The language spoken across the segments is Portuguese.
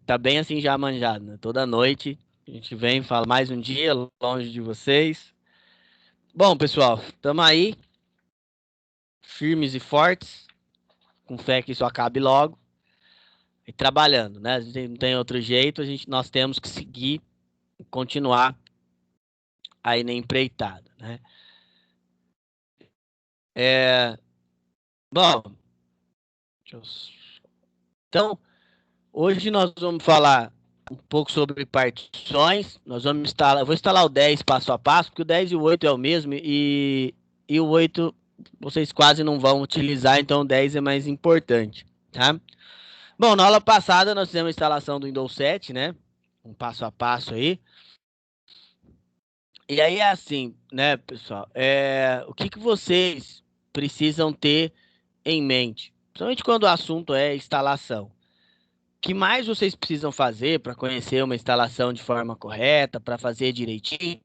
tá bem assim já manjado, né? Toda noite a gente vem, fala mais um dia longe de vocês. Bom, pessoal, estamos aí, firmes e fortes, com fé que isso acabe logo e trabalhando, né? A gente não tem outro jeito, nós temos que seguir, continuar aí na empreitada, né? É, bom, deixa eu- então, hoje nós vamos falar um pouco sobre partições. Nós vamos instalar, eu vou instalar o 10 passo a passo, porque o 10 e o 8 é o mesmo e o 8 vocês quase não vão utilizar, então o 10 é mais importante, tá? Bom, na aula passada nós fizemos a instalação do Windows 7, né? Um passo a passo aí. E aí é assim, né, pessoal? O que que vocês precisam ter em mente? Principalmente quando o assunto é instalação. O que mais vocês precisam fazer para conhecer uma instalação de forma correta, para fazer direitinho,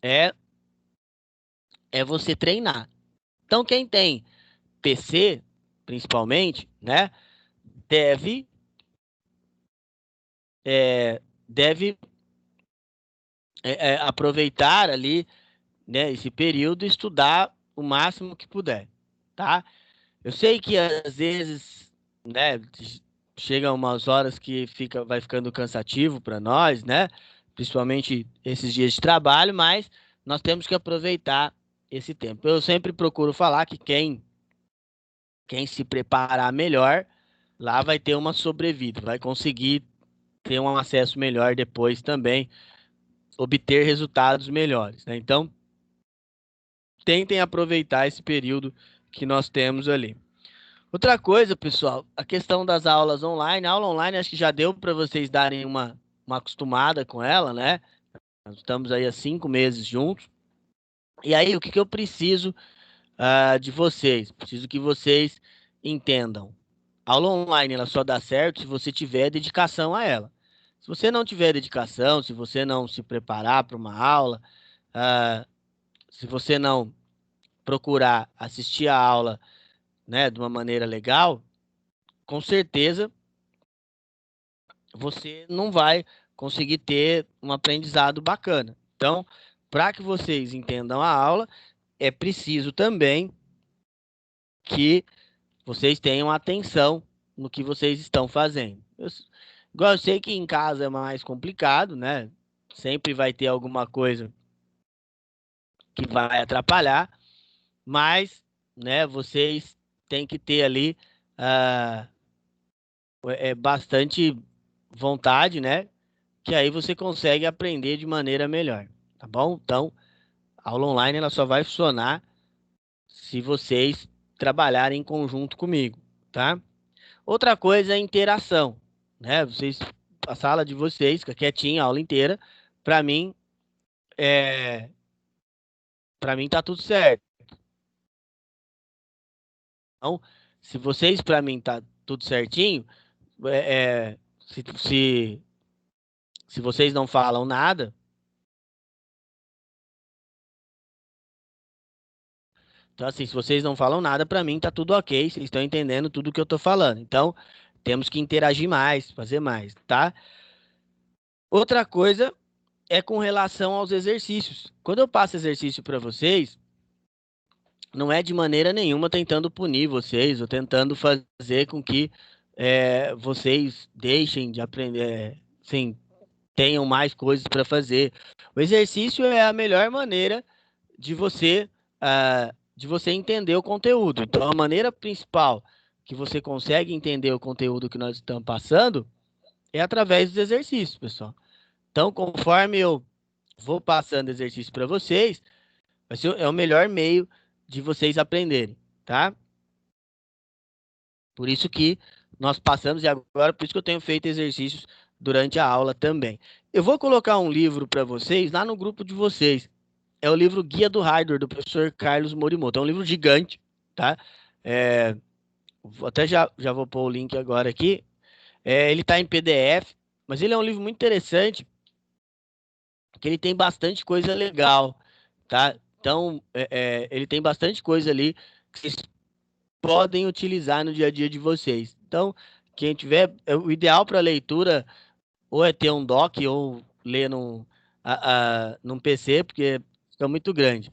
é, é você treinar. Então, quem tem PC, principalmente, né, deve, deve aproveitar ali, né, esse período e estudar o máximo que puder, tá? Eu sei que às vezes, né, chegam umas horas que vai ficando cansativo para nós, né? Principalmente esses dias de trabalho, mas nós temos que aproveitar esse tempo. Eu sempre procuro falar que quem se preparar melhor, lá vai ter uma sobrevida, vai conseguir ter um acesso melhor depois também, obter resultados melhores, né? Então, tentem aproveitar esse período que nós temos ali. Outra coisa, pessoal, a questão das aulas online. A aula online acho que já deu para vocês darem uma acostumada com ela, né? Nós estamos aí há 5 meses juntos. E aí, o que que eu preciso de vocês? Preciso que vocês entendam. A aula online ela só dá certo se você tiver dedicação a ela. Se você não tiver dedicação, se você não se preparar para uma aula, ah, se você não procurar assistir a aula, né, de uma maneira legal, com certeza você não vai conseguir ter um aprendizado bacana. Então, para que vocês entendam a aula, é preciso também que vocês tenham atenção no que vocês estão fazendo. Igual eu sei que em casa é mais complicado, né? Sempre vai ter alguma coisa que vai atrapalhar, mas, né, vocês têm que ter ali ah, bastante vontade, né? Que aí você consegue aprender de maneira melhor, tá bom? Então, a aula online ela só vai funcionar se vocês trabalharem em conjunto comigo, tá? Outra coisa é a interação, né? A sala de vocês fica quietinha a aula inteira. Para mim, é, para mim tá tudo certo. Então, se vocês para mim tá tudo certinho, é, é, se, se, se vocês não falam nada, então assim, se vocês não falam nada, para mim tá tudo ok. Vocês estão entendendo tudo que eu tô falando. Então, temos que interagir mais, fazer mais, tá? Outra coisa é com relação aos exercícios. Quando eu passo exercício para vocês, não é de maneira nenhuma tentando punir vocês ou tentando fazer com que vocês deixem de aprender, sim, tenham mais coisas para fazer. O exercício é a melhor maneira de você entender o conteúdo. Então, a maneira principal que você consegue entender o conteúdo que nós estamos passando é através dos exercícios, pessoal. Então, conforme eu vou passando exercício para vocês, é o melhor meio de vocês aprenderem, tá? Por isso que nós passamos e agora por isso que eu tenho feito exercícios durante a aula também. Eu vou colocar um livro para vocês lá no grupo de vocês. É o livro Guia do Hardware do professor Carlos Morimoto. É um livro gigante, tá? É, até já vou pôr o link agora aqui. Ele está em PDF, mas ele é um livro muito interessante, porque ele tem bastante coisa legal, tá? Então, ele tem bastante coisa ali que vocês podem utilizar no dia a dia de vocês. Então, quem tiver, o ideal para leitura ou é ter um dock ou ler num PC, porque fica muito grande.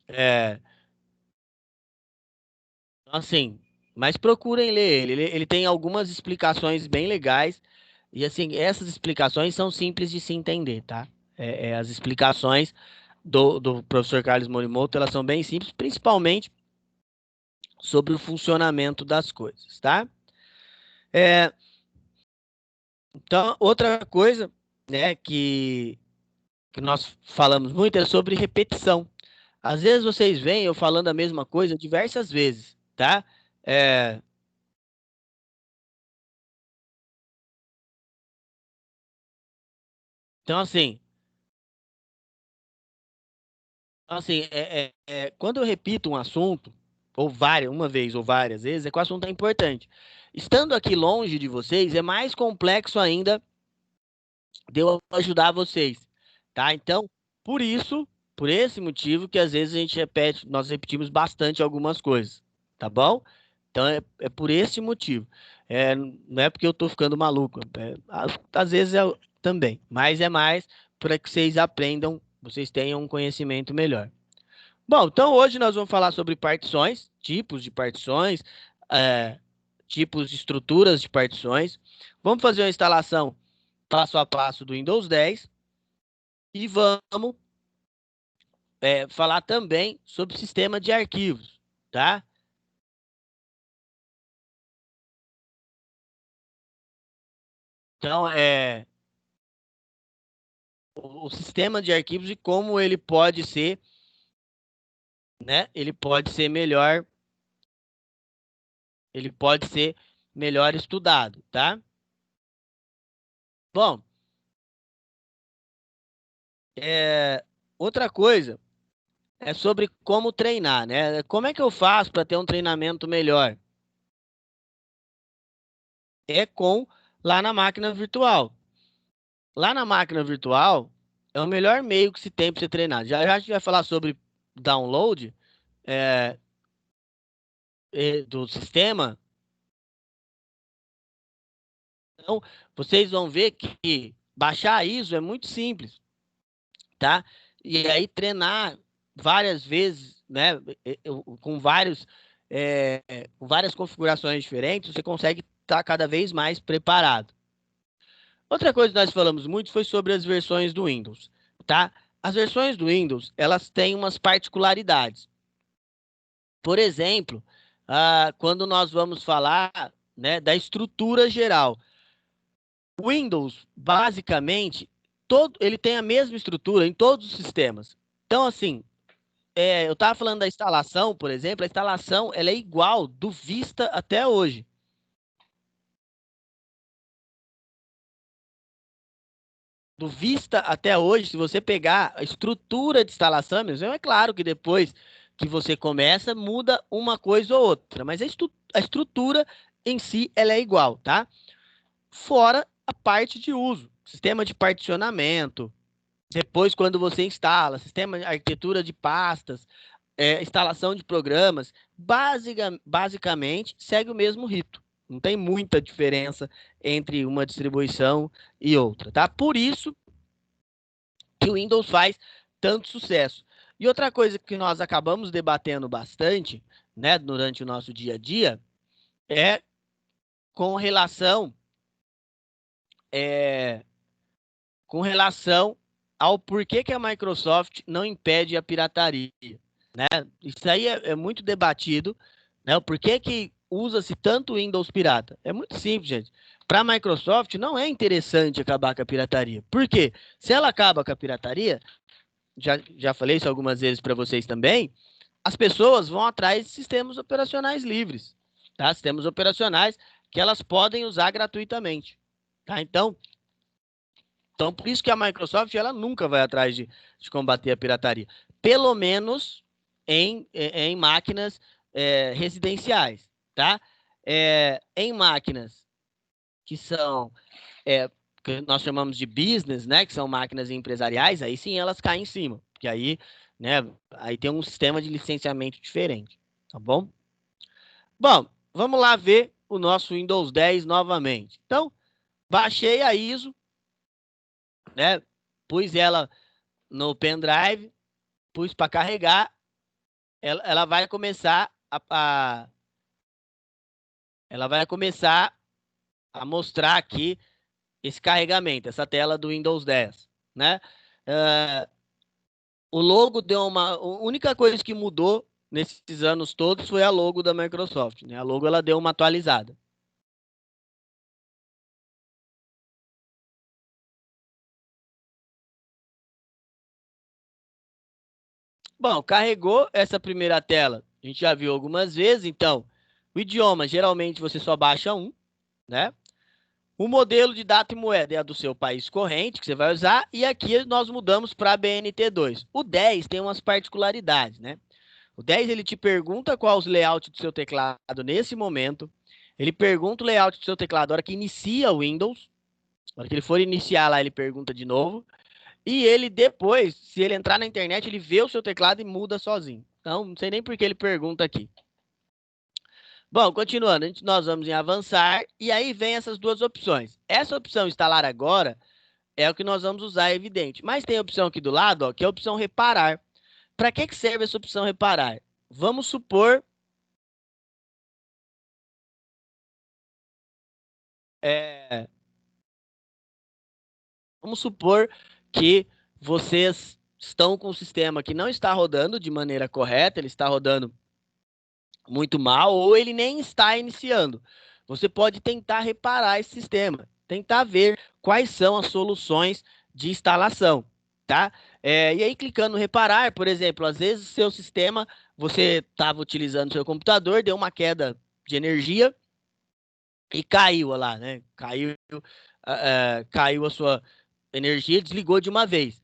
É, assim, mas procurem ler ele. Ele tem algumas explicações bem legais. E assim, essas explicações são simples de se entender, tá? As explicações do professor Carlos Morimoto, elas são bem simples, principalmente sobre o funcionamento das coisas, tá? É, então, outra coisa, né, que nós falamos muito é sobre repetição. Às vezes vocês veem eu falando a mesma coisa diversas vezes, tá? É, então, quando eu repito um assunto, ou várias, uma vez ou várias vezes, é que o assunto é importante. Estando aqui longe de vocês, é mais complexo ainda de eu ajudar vocês, tá? Então, por isso, por esse motivo que às vezes a gente repete, nós repetimos bastante algumas coisas, tá bom? Então, é por esse motivo. Não é porque eu tô ficando maluco, às vezes também, mas é mais para que vocês aprendam, vocês tenham um conhecimento melhor. Bom, então hoje nós vamos falar sobre partições, tipos de partições, é, tipos de estruturas de partições. Vamos fazer uma instalação passo a passo do Windows 10 e vamos falar também sobre sistema de arquivos, tá? Então, o sistema de arquivos e como ele pode ser, né? Ele pode ser melhor estudado, tá? Bom, é, outra coisa é sobre como treinar, né? Como é que eu faço para ter um treinamento melhor? É com lá na máquina virtual. Lá na máquina virtual é o melhor meio que se tem para você treinar. Já já a gente vai falar sobre download é, do sistema. Então, vocês vão ver que baixar ISO é muito simples, tá? E aí treinar várias vezes, né? Com com várias configurações diferentes, você consegue estar cada vez mais preparado. Outra coisa que nós falamos muito foi sobre as versões do Windows, tá? As versões do Windows, elas têm umas particularidades. Por exemplo, quando nós vamos falar, né, da estrutura geral. O Windows, basicamente, ele tem a mesma estrutura em todos os sistemas. Então, assim, eu estava falando da instalação, por exemplo, a instalação ela é igual do Vista até hoje. Do Vista até hoje, se você pegar a estrutura de instalação, mesmo, é claro que depois que você começa, muda uma coisa ou outra, mas a estrutura em si ela é igual, tá? Fora a parte de uso, sistema de particionamento, depois quando você instala, sistema de arquitetura de pastas, instalação de programas, basicamente segue o mesmo rito. Não tem muita diferença entre uma distribuição e outra, tá? Por isso que o Windows faz tanto sucesso. E outra coisa que nós acabamos debatendo bastante, né, durante o nosso dia a dia, é com relação, é, com relação ao porquê que a Microsoft não impede a pirataria, né? Isso aí é muito debatido, né? O porquê que usa-se tanto Windows pirata? É muito simples, gente. Para a Microsoft não é interessante acabar com a pirataria. Por quê? Se ela acaba com a pirataria, já falei isso algumas vezes para vocês também, as pessoas vão atrás de sistemas operacionais livres, tá? Sistemas operacionais que elas podem usar gratuitamente, tá? Então, por isso que a Microsoft ela nunca vai atrás de combater a pirataria, pelo menos em máquinas residenciais, tá? Em máquinas que são que nós chamamos de business, né? Que são máquinas empresariais, aí sim elas caem em cima, porque aí, né? Aí tem um sistema de licenciamento diferente, tá bom? Bom, vamos lá ver o nosso Windows 10 novamente. Então, baixei a ISO, né? Pus ela no pendrive, pus para carregar. Ela vai começar ela vai começar a mostrar aqui esse carregamento, essa tela do Windows 10, né? Uh, o logo deu uma... A única coisa que mudou nesses anos todos foi a logo da Microsoft, né? A logo ela deu uma atualizada. Bom, carregou essa primeira tela. A gente já viu algumas vezes, então, o idioma, geralmente você só baixa um, né? O modelo de data e moeda é a do seu país corrente, que você vai usar, e aqui nós mudamos para BNT2. O 10 tem umas particularidades, né? O 10 ele te pergunta qual os layouts do seu teclado nesse momento. Ele pergunta o layout do seu teclado na hora que inicia o Windows. Na hora que ele for iniciar lá, ele pergunta de novo. E ele depois, se ele entrar na internet, ele vê o seu teclado e muda sozinho. Então, não sei nem por que ele pergunta aqui. Bom, continuando, nós vamos em avançar e aí vem essas duas opções. Essa opção instalar agora é o que nós vamos usar, é evidente. Mas tem a opção aqui do lado, ó, que é a opção reparar. Para que serve essa opção reparar? Vamos supor é, vamos supor que vocês estão com um sistema que não está rodando de maneira correta, ele está rodando muito mal ou ele nem está iniciando. Você pode tentar reparar esse sistema, tentar ver quais são as soluções de instalação, tá? E aí, clicando no reparar, por exemplo, às vezes seu sistema, você estava utilizando seu computador, deu uma queda de energia e caiu lá, né? Caiu a sua energia, desligou de uma vez.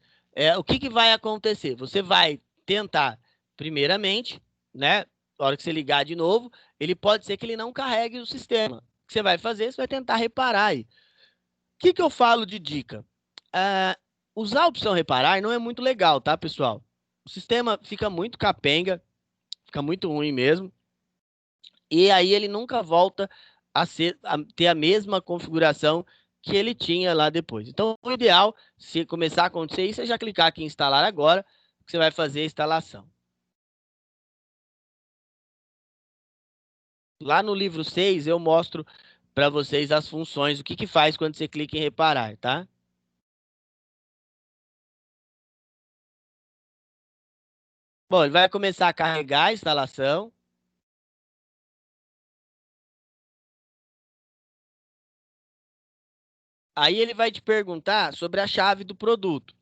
O que vai acontecer? Você vai tentar, primeiramente, né? Na hora que você ligar de novo, ele pode ser que ele não carregue o sistema. O que você vai fazer? Você vai tentar reparar aí. O que eu falo de dica? Ah, usar a opção reparar não é muito legal, tá, pessoal? O sistema fica muito capenga, fica muito ruim mesmo. E aí ele nunca volta a ter a mesma configuração que ele tinha lá depois. Então, o ideal, se começar a acontecer isso, é já clicar aqui em instalar agora, que você vai fazer a instalação. Lá no livro 6, eu mostro para vocês as funções, o que faz quando você clica em reparar, tá? Bom, ele vai começar a carregar a instalação. Aí ele vai te perguntar sobre a chave do produto,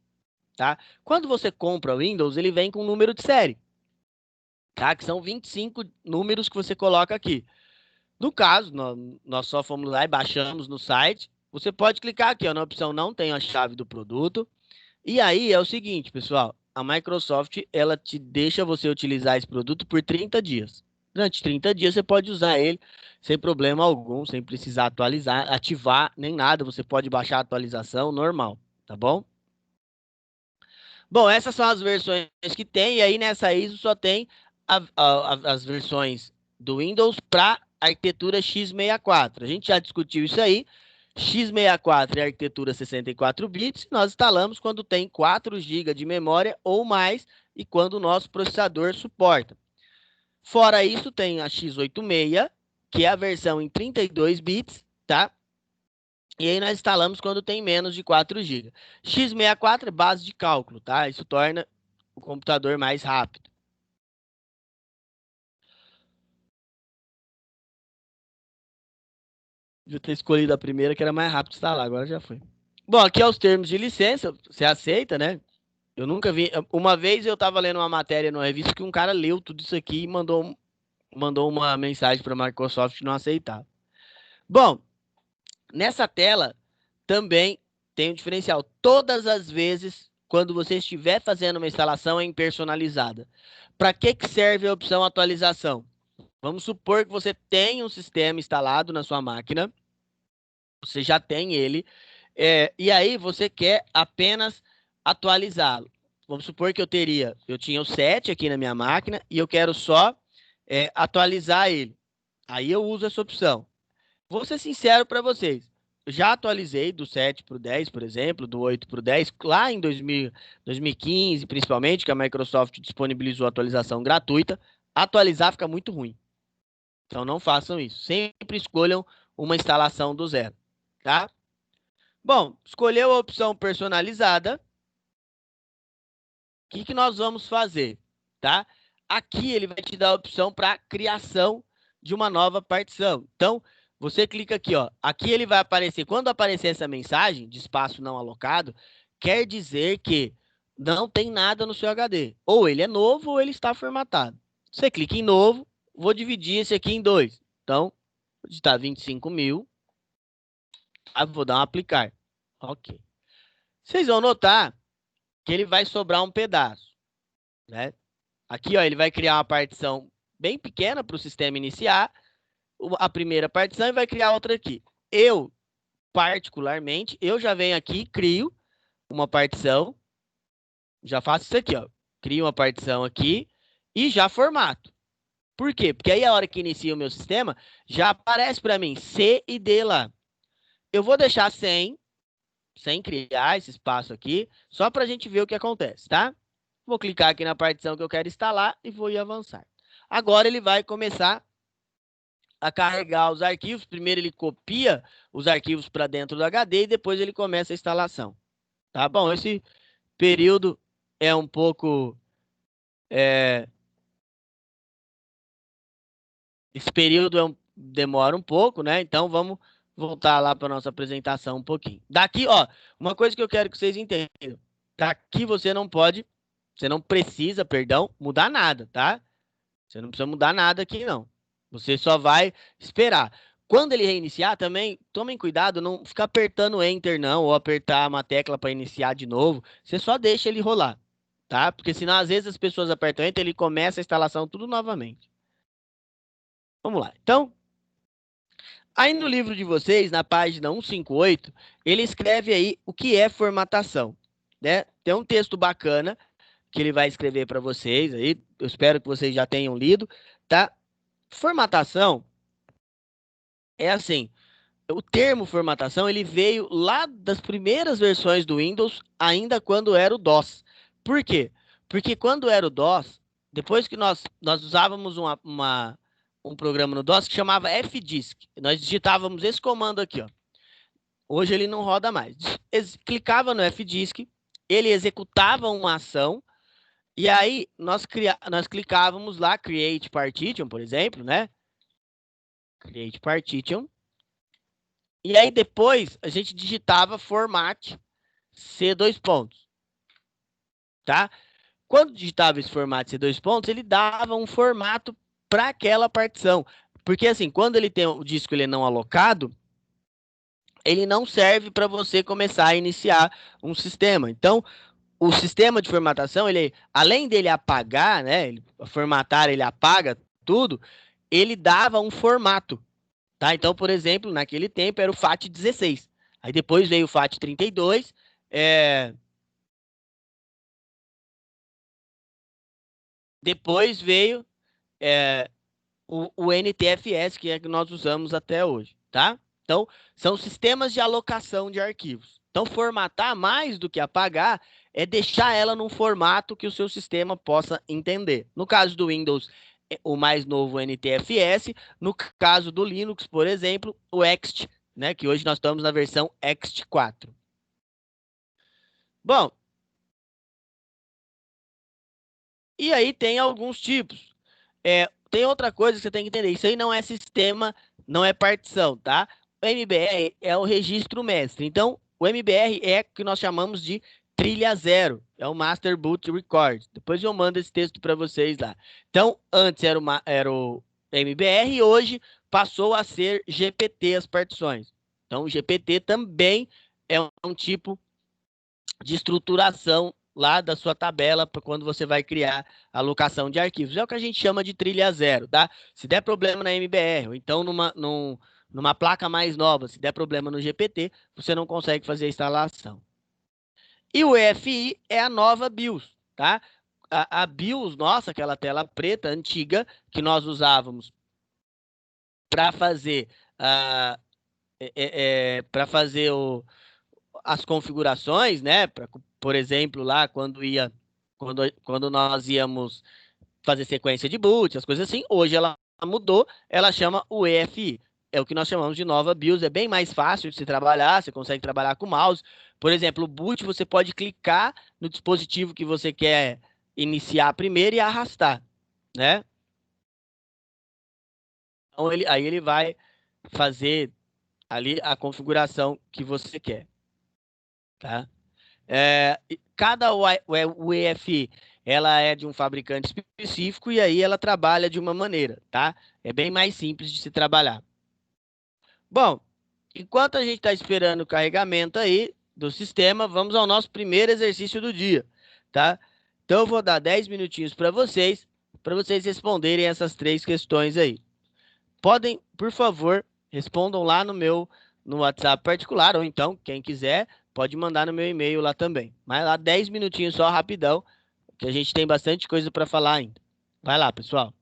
tá? Quando você compra o Windows, ele vem com um número de série, tá? Que são 25 números que você coloca aqui. No caso, nós só fomos lá e baixamos no site. Você pode clicar aqui, ó, na opção não tem a chave do produto. E aí é o seguinte, pessoal, a Microsoft, ela te deixa você utilizar esse produto por 30 dias. Durante 30 dias você pode usar ele sem problema algum, sem precisar atualizar, ativar, nem nada. Você pode baixar a atualização normal, tá bom? Bom, essas são as versões que tem, e aí nessa ISO só tem as versões do Windows para arquitetura x64. A gente já discutiu isso aí. x64 é arquitetura 64 bits, nós instalamos quando tem 4 GB de memória ou mais e quando o nosso processador suporta. Fora isso, tem a x86, que é a versão em 32 bits, tá? E aí nós instalamos quando tem menos de 4 GB. x64 é base de cálculo, tá? Isso torna o computador mais rápido. Devia ter escolhido a primeira que era mais rápido de instalar, agora já foi. Bom, aqui é os termos de licença, você aceita, né? Eu nunca vi. Uma vez eu estava lendo uma matéria numa revista que um cara leu tudo isso aqui e mandou uma mensagem para a Microsoft não aceitar. Bom, nessa tela também tem um diferencial. Todas as vezes, quando você estiver fazendo uma instalação, é personalizada. Para que serve a opção atualização? Vamos supor que você tem um sistema instalado na sua máquina, você já tem ele, e aí você quer apenas atualizá-lo. Vamos supor que eu tinha o 7 aqui na minha máquina e eu quero só atualizar ele. Aí eu uso essa opção. Vou ser sincero para vocês. Já atualizei do 7 para o 10, por exemplo, do 8 para o 10, lá em 2015, principalmente, que a Microsoft disponibilizou a atualização gratuita. Atualizar fica muito ruim. Então não façam isso. Sempre escolham uma instalação do zero, tá? Bom, escolheu a opção personalizada. O que nós vamos fazer, tá? Aqui ele vai te dar a opção para criação de uma nova partição. Então, você clica aqui, ó. Aqui ele vai aparecer, quando aparecer essa mensagem de espaço não alocado, quer dizer que não tem nada no seu HD. Ou ele é novo ou ele está formatado. Você clica em novo, vou dividir esse aqui em dois. Então, vou digitar 25.000, vou dar um aplicar. Ok. Vocês vão notar que ele vai sobrar um pedaço, né? Aqui, ó, ele vai criar uma partição bem pequena para o sistema iniciar, a primeira partição, e vai criar outra aqui. Eu, particularmente, eu já venho aqui, crio uma partição, já faço isso aqui, ó. Crio uma partição aqui e já formato. Por quê? Porque aí a hora que inicia o meu sistema, já aparece para mim C e D lá. Eu vou deixar sem criar esse espaço aqui, só para a gente ver o que acontece, tá? Vou clicar aqui na partição que eu quero instalar e vou ir avançar. Agora ele vai começar a carregar os arquivos. Primeiro ele copia os arquivos para dentro do HD e depois ele começa a instalação. Tá bom? Esse período é um pouco... esse período demora um pouco, né? Então vamos voltar lá para nossa apresentação um pouquinho. Daqui, ó, uma coisa que eu quero que vocês entendam. Daqui você não precisa, perdão, mudar nada, tá? Você não precisa mudar nada aqui, não. Você só vai esperar. Quando ele reiniciar, também tomem cuidado, não ficar apertando Enter, não, ou apertar uma tecla para iniciar de novo. Você só deixa ele rolar, tá? Porque senão, às vezes, as pessoas apertam Enter, ele começa a instalação tudo novamente. Vamos lá. Então, aí no livro de vocês, na página 158, ele escreve aí o que é formatação, né? Tem um texto bacana que ele vai escrever para vocês aí. Eu espero que vocês já tenham lido, tá? Formatação é assim, o termo formatação ele veio lá das primeiras versões do Windows, ainda quando era o DOS. Por quê? Porque quando era o DOS, depois que nós usávamos um programa no DOS que chamava fdisk, nós digitávamos esse comando aqui, ó. Hoje ele não roda mais. Clicava no fdisk, ele executava uma ação e aí nós clicávamos lá create partition, por exemplo, né? Create partition. E aí depois a gente digitava format C dois pontos, tá? Quando digitava esse formato C dois pontos, ele dava um formato para aquela partição. Porque assim, quando ele tem o disco ele é não alocado, ele não serve para você começar a iniciar um sistema. Então, o sistema de formatação, ele além dele apagar, né, formatar, ele apaga tudo, ele dava um formato. Tá? Então, por exemplo, naquele tempo era o FAT16. Aí depois veio o FAT32. Depois veio é, o NTFS, que é que nós usamos até hoje. Tá? Então, são sistemas de alocação de arquivos. Então, formatar mais do que apagar é deixar ela num formato que o seu sistema possa entender. No caso do Windows, o mais novo NTFS. No caso do Linux, por exemplo, o Ext, né, que hoje nós estamos na versão Ext 4. Bom, e aí tem alguns tipos. Tem outra coisa que você tem que entender. Isso aí não é sistema, não é partição, tá? O MBR é o registro mestre. Então, o MBR é o que nós chamamos de trilha zero. É o Master Boot Record. Depois eu mando esse texto para vocês lá. Então, antes era o MBR e hoje passou a ser GPT as partições. Então, o GPT também é um tipo de estruturação lá da sua tabela para quando você vai criar a alocação de arquivos. É o que a gente chama de trilha zero, tá? Se der problema na MBR, ou então numa placa mais nova, se der problema no GPT, você não consegue fazer a instalação. E o EFI é a nova BIOS, tá? A BIOS nossa, aquela tela preta antiga que nós usávamos para fazer, ah, para fazer as configurações, né? Por exemplo, lá quando nós íamos fazer sequência de boot, as coisas assim. Hoje ela mudou, ela chama o EFI. É o que nós chamamos de nova BIOS, é bem mais fácil de se trabalhar, você consegue trabalhar com mouse. Por exemplo, o boot você pode clicar no dispositivo que você quer iniciar primeiro e arrastar, né? Então aí ele vai fazer ali a configuração que você quer, tá? Cada UEFI ela é de um fabricante específico e aí ela trabalha de uma maneira, tá? É bem mais simples de se trabalhar. Bom, enquanto a gente está esperando o carregamento aí do sistema, vamos ao nosso primeiro exercício do dia, tá? Então eu vou dar 10 minutinhos para vocês responderem essas três questões aí. Podem, por favor, respondam lá no WhatsApp particular, ou então, quem quiser, pode mandar no meu e-mail lá também. Mas lá 10 minutinhos só, rapidão, que a gente tem bastante coisa para falar ainda. Vai lá, pessoal.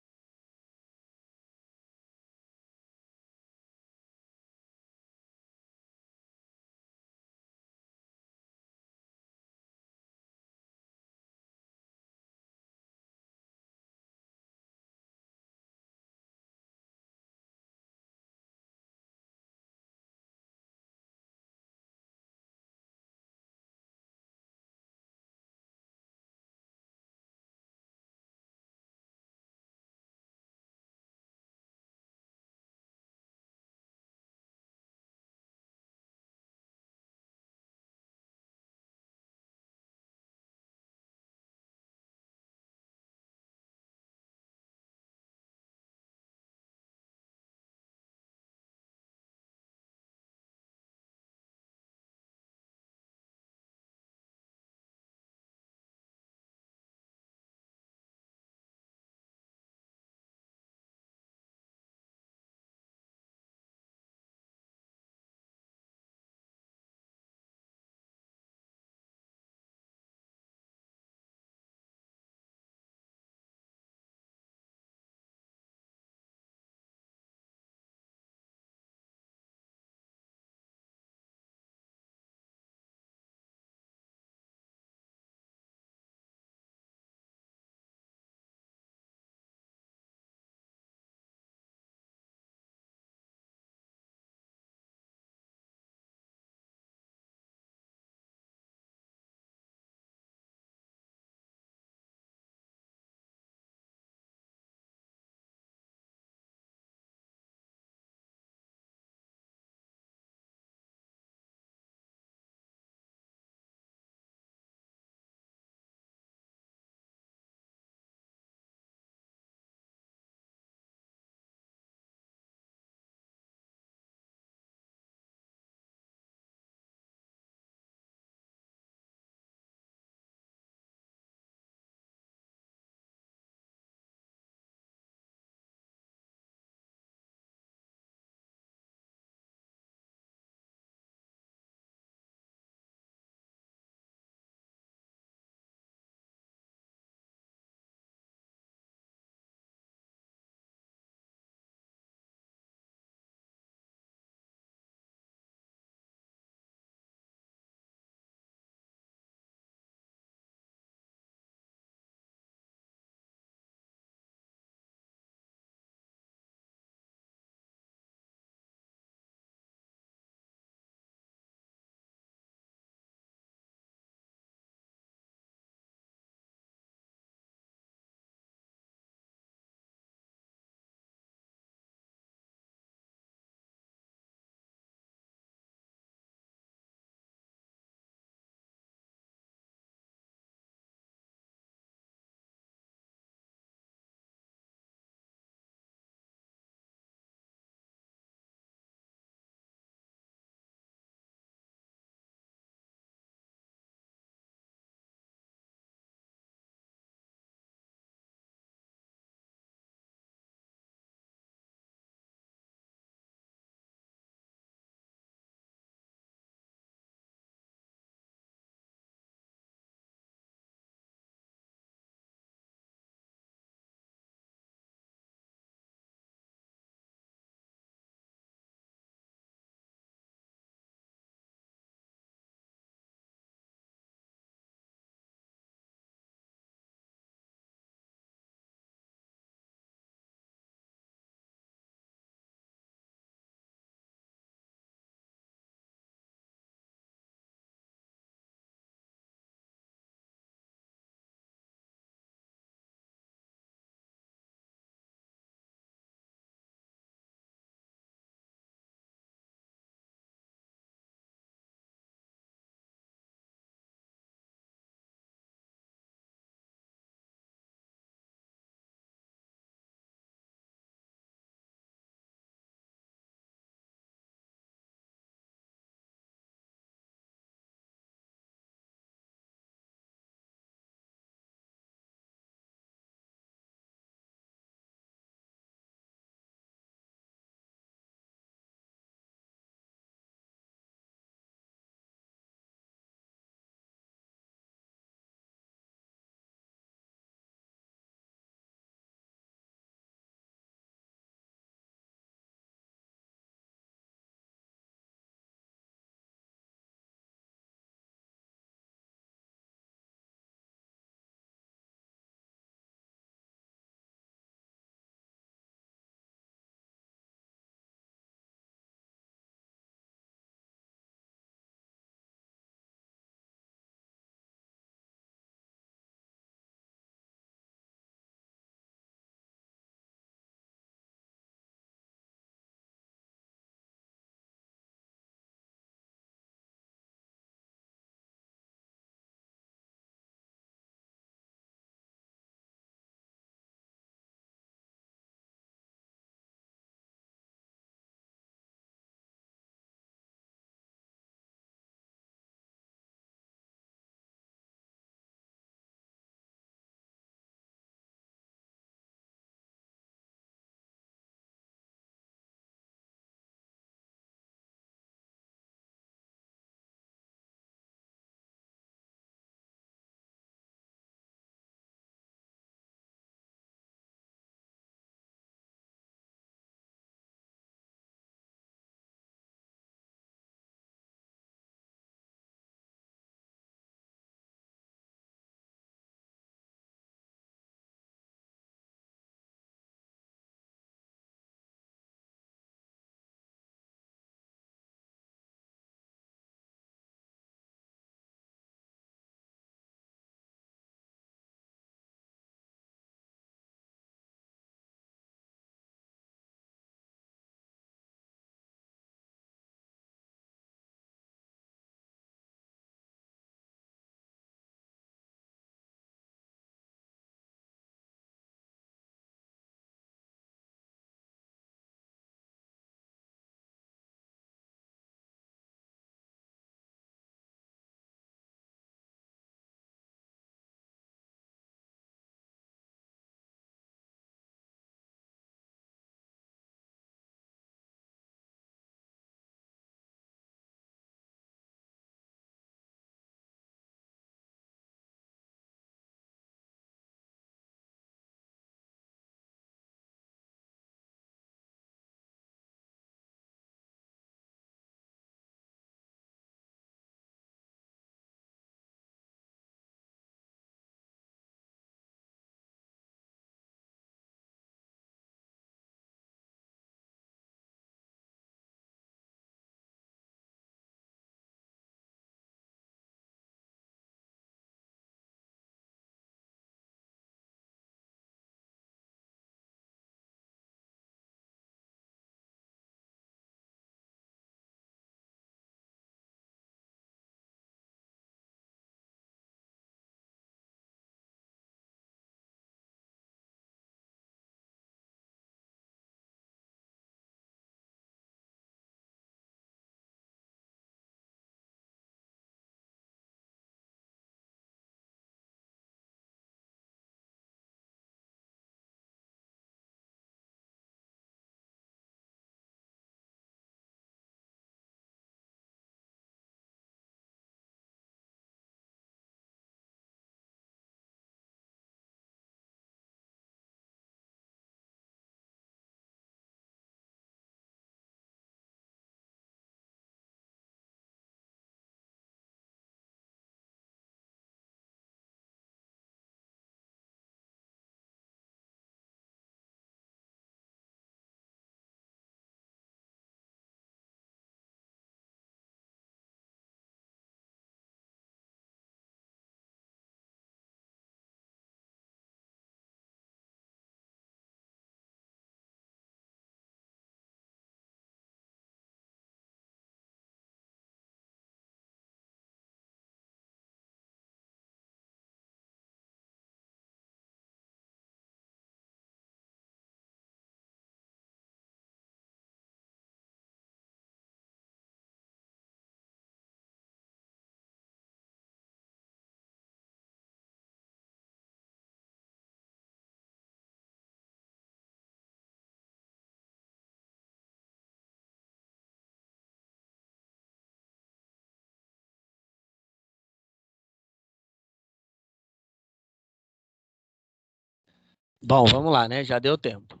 Bom, vamos lá, né? Já deu tempo.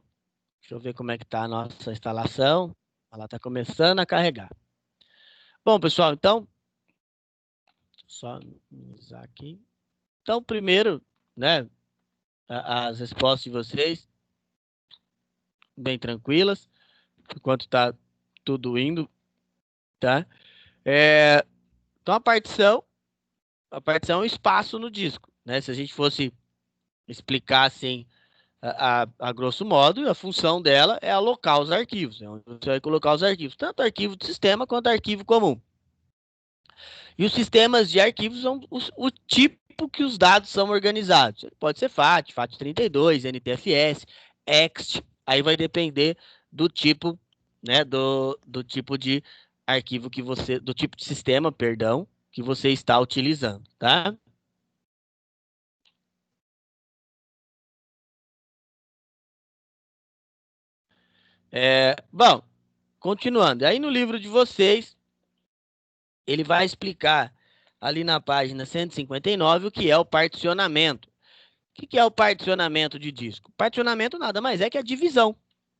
Deixa eu ver como é que está a nossa instalação. Ela está começando a carregar. Bom, pessoal, então, só minimizar aqui. Então, primeiro, né, as respostas de vocês, bem tranquilas, enquanto está tudo indo, tá? Então, a partição é um espaço no disco, né? Se a gente fosse explicar assim, a grosso modo, a função dela é alocar os arquivos, é onde você vai colocar os arquivos, tanto arquivo de sistema quanto arquivo comum. E os sistemas de arquivos são o tipo que os dados são organizados. Pode ser FAT, FAT32, NTFS, EXT, aí vai depender do tipo, né, do tipo de arquivo que você, do tipo de sistema, perdão, que você está utilizando, tá? Bom, continuando. Aí no livro de vocês, ele vai explicar ali na página 159 o que é o particionamento. O que é o particionamento de disco? Particionamento nada mais é que a divisão.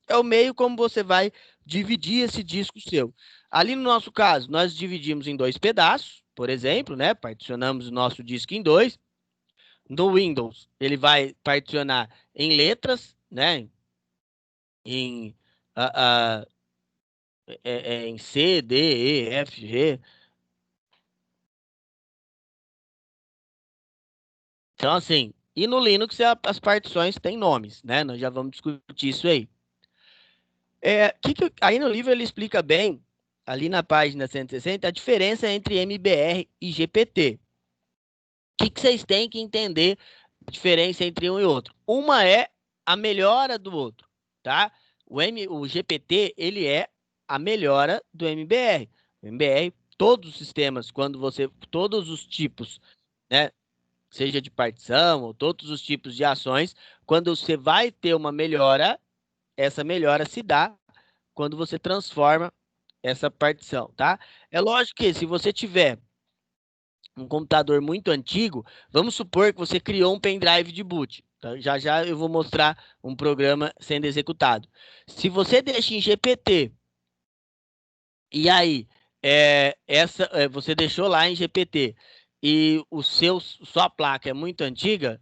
É o meio como você vai dividir esse disco seu. Ali no nosso caso, nós dividimos em dois pedaços, por exemplo, né? Particionamos o nosso disco em dois. No Windows, ele vai particionar em letras, né? Em, a, a, em C, D, E, F, G. Então, assim, e no Linux as partições têm nomes, né? Nós já vamos discutir isso aí. Aí no livro ele explica bem, ali na página 160, a diferença entre MBR e GPT. O que vocês têm que entender a diferença entre um e outro? Uma é a melhora do outro, tá? O GPT, ele é a melhora do MBR. O MBR, todos os sistemas, todos os tipos, né? Seja de partição ou todos os tipos de ações, quando você vai ter uma melhora, essa melhora se dá quando você transforma essa partição, tá? É lógico que se você tiver um computador muito antigo, vamos supor que você criou um pendrive de boot. Tá? Já já eu vou mostrar um programa sendo executado. Se você deixa em GPT e aí você deixou lá em GPT e sua placa é muito antiga,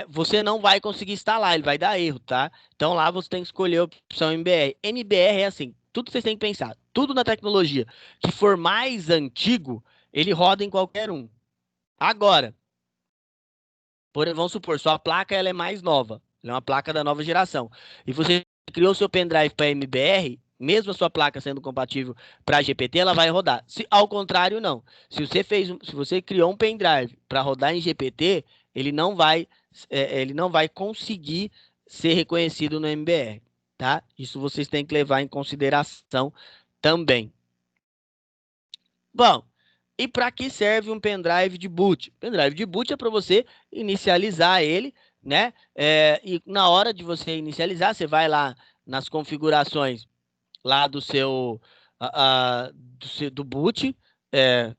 você não vai conseguir instalar, ele vai dar erro, tá? Então lá você tem que escolher a opção MBR. MBR é assim, tudo vocês têm que pensar, tudo na tecnologia que for mais antigo, ele roda em qualquer um. Agora, vamos supor, sua placa ela é mais nova, ela é uma placa da nova geração, e você criou seu pendrive para MBR, mesmo a sua placa sendo compatível para GPT, ela vai rodar. Se ao contrário, não. Se você criou um pendrive para rodar em GPT, ele não vai, ele não vai conseguir ser reconhecido no MBR, tá? Isso vocês têm que levar em consideração também. Bom, e para que serve um pendrive de boot? Pendrive de boot é para você inicializar ele, né? E na hora de você inicializar, você vai lá nas configurações lá do boot, é,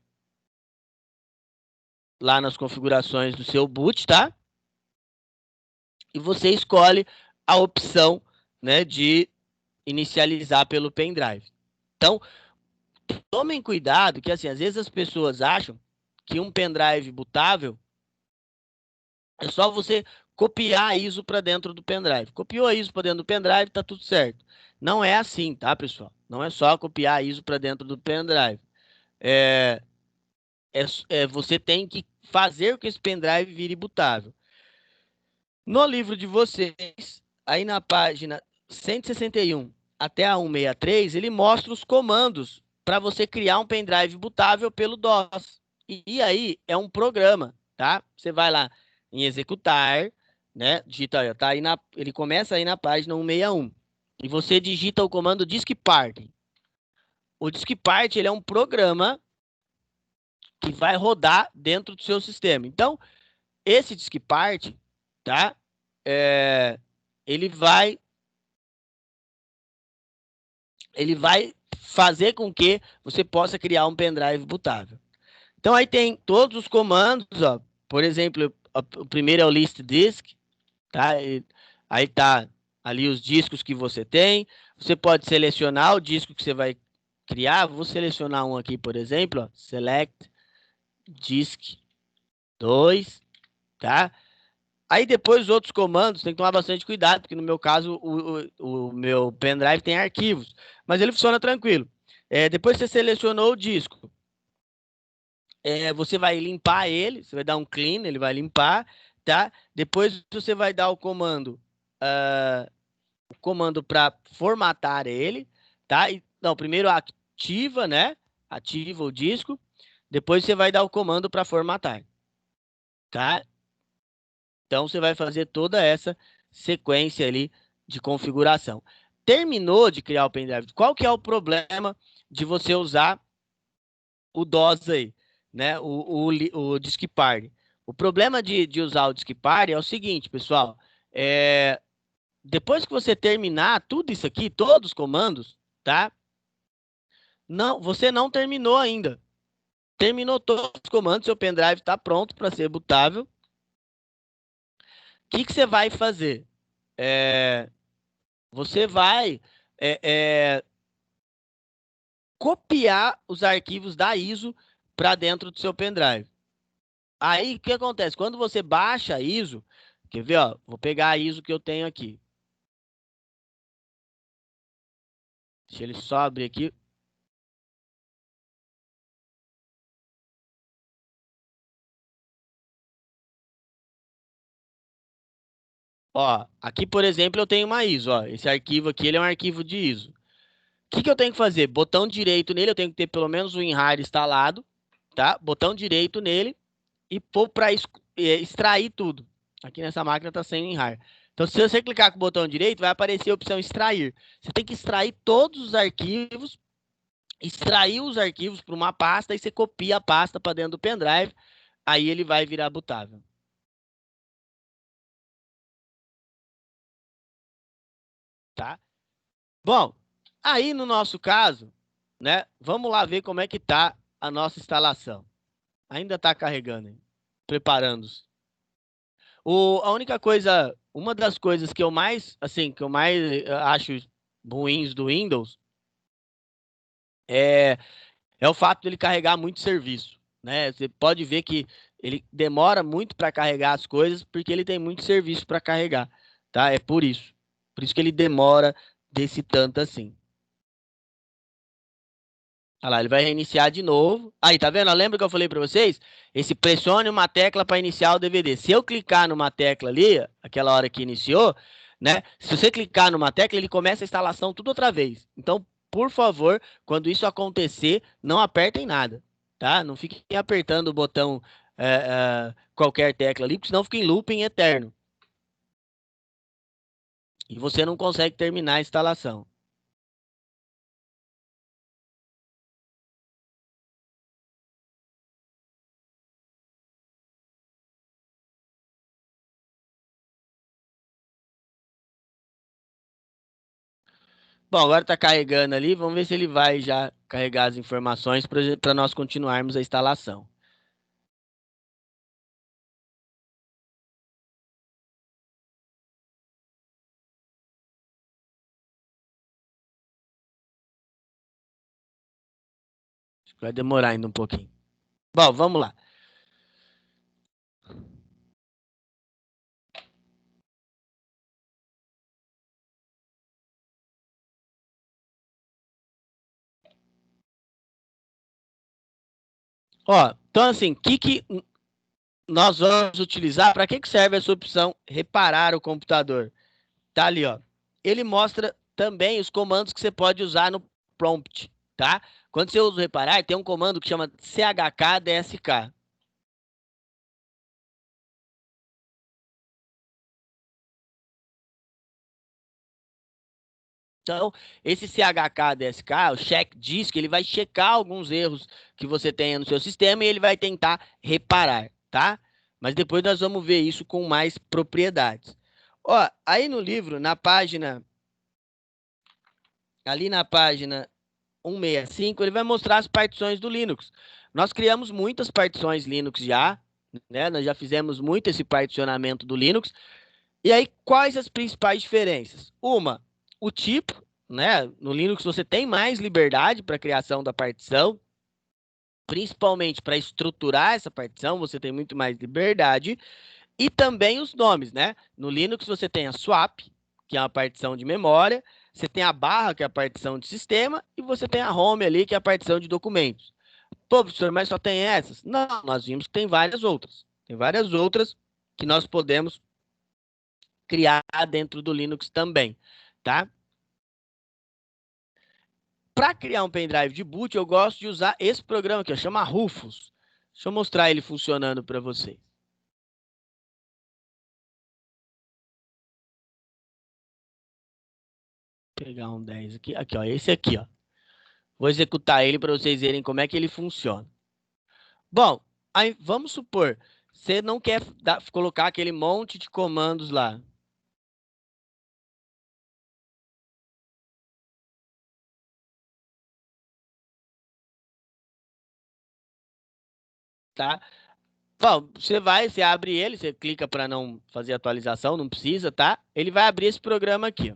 lá nas configurações do seu boot, tá? E você escolhe a opção, né, de inicializar pelo pendrive. Então, tomem cuidado que assim, às vezes as pessoas acham que um pendrive bootável é só você copiar a ISO para dentro do pendrive. Copiou a ISO para dentro do pendrive, tá tudo certo. Não é assim, tá, pessoal? Não é só copiar a ISO para dentro do pendrive. É, você tem que fazer com que esse pendrive vire bootável. No livro de vocês, aí na página 161 até a 163, ele mostra os comandos para você criar um pendrive bootável pelo DOS. E aí é um programa, tá? Você vai lá em executar, né? Digita aí, tá aí ele começa aí na página 161. E você digita o comando diskpart. O diskpart, ele é um programa que vai rodar dentro do seu sistema. Então, esse diskpart, tá? É, ele vai ele vai fazer com que você possa criar um pendrive bootável. Então aí tem todos os comandos, ó. Por exemplo, o primeiro é o list disk, tá? Aí tá ali os discos que você tem. Você pode selecionar o disco que você vai criar. Vou selecionar um aqui, por exemplo, ó, select disk 2, tá? Aí depois os outros comandos tem que tomar bastante cuidado, porque no meu caso o meu pendrive tem arquivos, mas ele funciona tranquilo. Depois que você selecionou o disco, você vai limpar ele, você vai dar um clean, ele vai limpar, tá? Depois você vai dar o comando para formatar ele, tá? Não, primeiro ativa, né? Ativa o disco. Depois você vai dar o comando para formatar, tá? Então você vai fazer toda essa sequência ali de configuração. Terminou de criar o pendrive. Qual que é o problema de você usar o DOS aí, né? O Disk Party. O problema de usar o Disk Party é o seguinte, pessoal. Depois que você terminar tudo isso aqui, todos os comandos, tá? Não, você não terminou ainda. Terminou todos os comandos, seu pendrive está pronto para ser bootável. O que você vai fazer? Você vai copiar os arquivos da ISO para dentro do seu pendrive. Aí, o que acontece? Quando você baixa a ISO, quer ver, ó? Vou pegar a ISO que eu tenho aqui. Deixa ele só abrir aqui. Ó, aqui, por exemplo, eu tenho uma ISO, ó. Esse arquivo aqui, ele é um arquivo de ISO. O que eu tenho que fazer? Botão direito nele, eu tenho que ter pelo menos o WinRAR instalado, tá? Botão direito nele e pôr para extrair tudo. Aqui nessa máquina está sem WinRAR. Então, se você clicar com o botão direito, vai aparecer a opção extrair. Você tem que extrair todos os arquivos, extrair os arquivos para uma pasta e você copia a pasta para dentro do pendrive. Aí ele vai virar bootável. Tá? Bom, aí no nosso caso, né? Vamos lá ver como é que tá a nossa instalação. Ainda está carregando, hein? Preparando-se. A única coisa, uma das coisas que eu mais, assim, que eu mais acho ruins do Windows é, é o fato dele carregar muito serviço, né? Você pode ver que ele demora muito para carregar as coisas porque ele tem muito serviço para carregar, tá? É por isso. Por isso que ele demora desse tanto assim. Olha lá, ele vai reiniciar de novo. Aí, tá vendo? Lembra que eu falei para vocês? Esse pressione uma tecla para iniciar o DVD. Se eu clicar numa tecla ali, aquela hora que iniciou, né? Se você clicar numa tecla, ele começa a instalação tudo outra vez. Então, por favor, quando isso acontecer, não apertem nada, tá? Não fiquem apertando o botão qualquer tecla ali, porque senão fica em looping eterno. E você não consegue terminar a instalação. Bom, agora está carregando ali. Vamos ver se ele vai já carregar as informações para nós continuarmos a instalação. Acho que vai demorar ainda um pouquinho. Bom, vamos lá. Ó, então assim, o que nós vamos utilizar? Para que serve essa opção reparar o computador? Tá ali, ó. Ele mostra também os comandos que você pode usar no prompt, tá? Quando você usa o reparar, tem um comando que chama chkdsk. Então, esse chkdsk, o check disk, ele vai checar alguns erros que você tenha no seu sistema e ele vai tentar reparar, tá? Mas depois nós vamos ver isso com mais propriedades. Ó, aí no livro, ali na página 165, ele vai mostrar as partições do Linux. Nós criamos muitas partições Linux já, né? Nós já fizemos muito esse particionamento do Linux. E aí, quais as principais diferenças? Uma, o tipo, né? No Linux você tem mais liberdade para a criação da partição, principalmente para estruturar essa partição, você tem muito mais liberdade. E também os nomes, né? No Linux você tem a swap, que é uma partição de memória, você tem a barra, que é a partição de sistema, e você tem a home ali, que é a partição de documentos. Pô, professor, mas só tem essas? Não, nós vimos que tem várias outras. Tem várias outras que nós podemos criar dentro do Linux também, tá? Para criar um pendrive de boot, eu gosto de usar esse programa aqui, ó, chama Rufus. Deixa eu mostrar ele funcionando para você. Vou pegar um 10 aqui, aqui, ó, esse aqui, ó. Vou executar ele para vocês verem como é que ele funciona. Bom, aí vamos supor, você não quer colocar aquele monte de comandos lá. Tá? Bom, você abre ele, você clica para não fazer atualização, não precisa, tá? Ele vai abrir esse programa aqui, ó.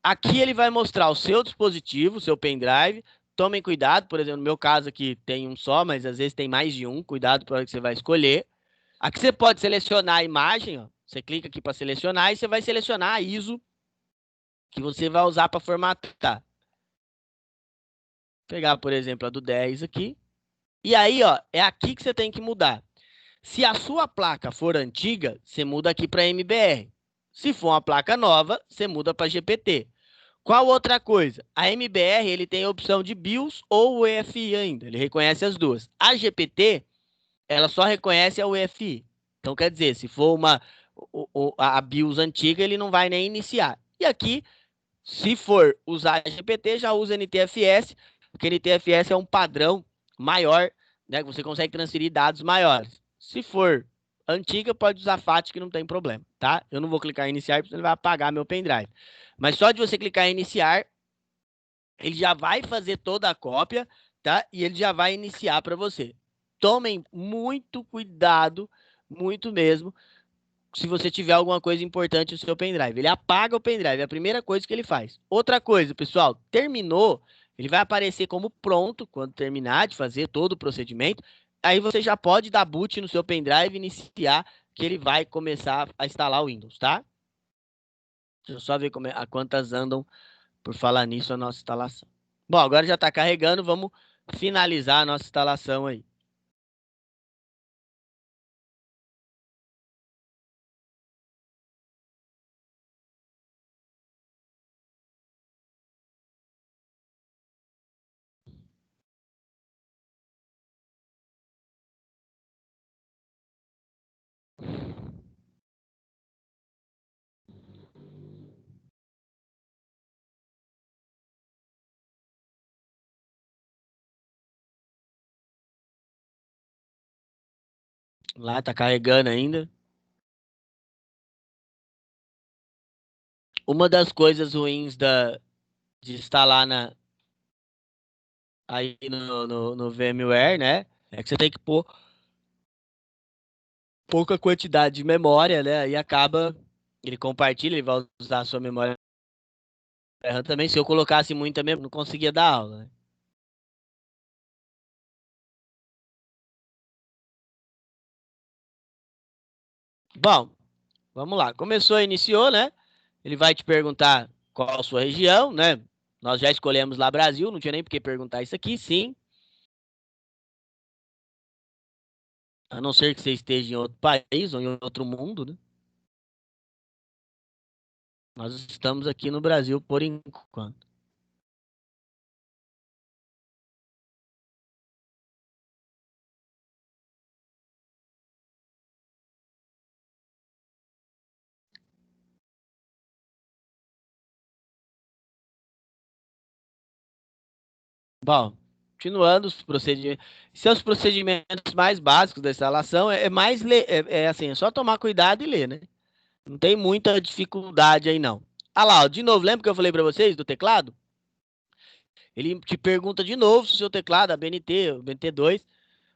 Aqui ele vai mostrar o seu dispositivo, o seu pendrive. Tomem cuidado, por exemplo, no meu caso aqui tem um só, mas às vezes tem mais de um. Cuidado para o que você vai escolher. Aqui você pode selecionar a imagem, ó. Você clica aqui para selecionar e você vai selecionar a ISO que você vai usar para formatar. Vou pegar, por exemplo, a do 10 aqui. E aí, ó, é aqui que você tem que mudar. Se a sua placa for antiga, você muda aqui para MBR. Se for uma placa nova, você muda para GPT. Qual outra coisa? A MBR ele tem a opção de BIOS ou UEFI ainda. Ele reconhece as duas. A GPT, ela só reconhece a UEFI. Então, quer dizer, se for a BIOS antiga, ele não vai nem iniciar. E aqui, se for usar a GPT, já usa NTFS, porque NTFS é um padrão maior, né? Que você consegue transferir dados maiores. Se for antiga, pode usar FAT que não tem problema, tá? Eu não vou clicar em iniciar, porque ele vai apagar meu pendrive. Mas só de você clicar em iniciar, ele já vai fazer toda a cópia, tá? E ele já vai iniciar para você. Tomem muito cuidado, muito mesmo, se você tiver alguma coisa importante no seu pendrive. Ele apaga o pendrive, é a primeira coisa que ele faz. Outra coisa, pessoal, terminou, ele vai aparecer como pronto quando terminar de fazer todo o procedimento. Aí você já pode dar boot no seu pendrive e iniciar, que ele vai começar a instalar o Windows, tá? Deixa eu só ver a quantas andam por falar nisso a nossa instalação. Bom, agora já está carregando, vamos finalizar a nossa instalação aí. Lá está carregando ainda. Uma das coisas ruins de instalar aí no VMware, né? É que você tem que pôr pouca quantidade de memória, né? E acaba, ele compartilha, ele vai usar a sua memória RAM também. Se eu colocasse muita memória, não conseguia dar aula, né? Bom, vamos lá. Começou, iniciou, né? Ele vai te perguntar qual a sua região, né? Nós já escolhemos lá Brasil, não tinha nem por que perguntar isso aqui, sim. A não ser que você esteja em outro país ou em outro mundo, né? Nós estamos aqui no Brasil por enquanto. Bom, continuando os procedimentos. Seus procedimentos mais básicos da instalação é mais ler, é assim, é só tomar cuidado e ler, né? Não tem muita dificuldade aí, não. Ah lá, ó, de novo, lembra que eu falei para vocês do teclado? Ele te pergunta de novo se o seu teclado, a BNT, o BNT2,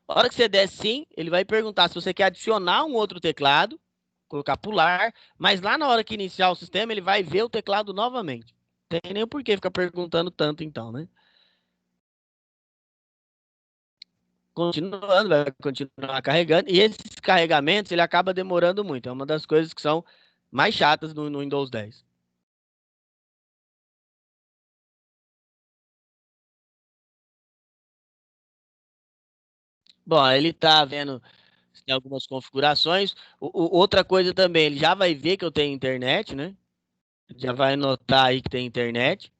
A hora que você der sim, ele vai perguntar se você quer adicionar um outro teclado, colocar pular, mas lá na hora que iniciar o sistema, ele vai ver o teclado novamente. Não tem nem o porquê ficar perguntando tanto então, né? Continuando, vai continuar carregando. E esses carregamentos, ele acaba demorando muito. É uma das coisas que são mais chatas no Windows 10. Bom, aí ele tá vendo se tem algumas configurações. Outra coisa também, ele já vai ver que eu tenho internet, né? Já vai notar aí que tem internet.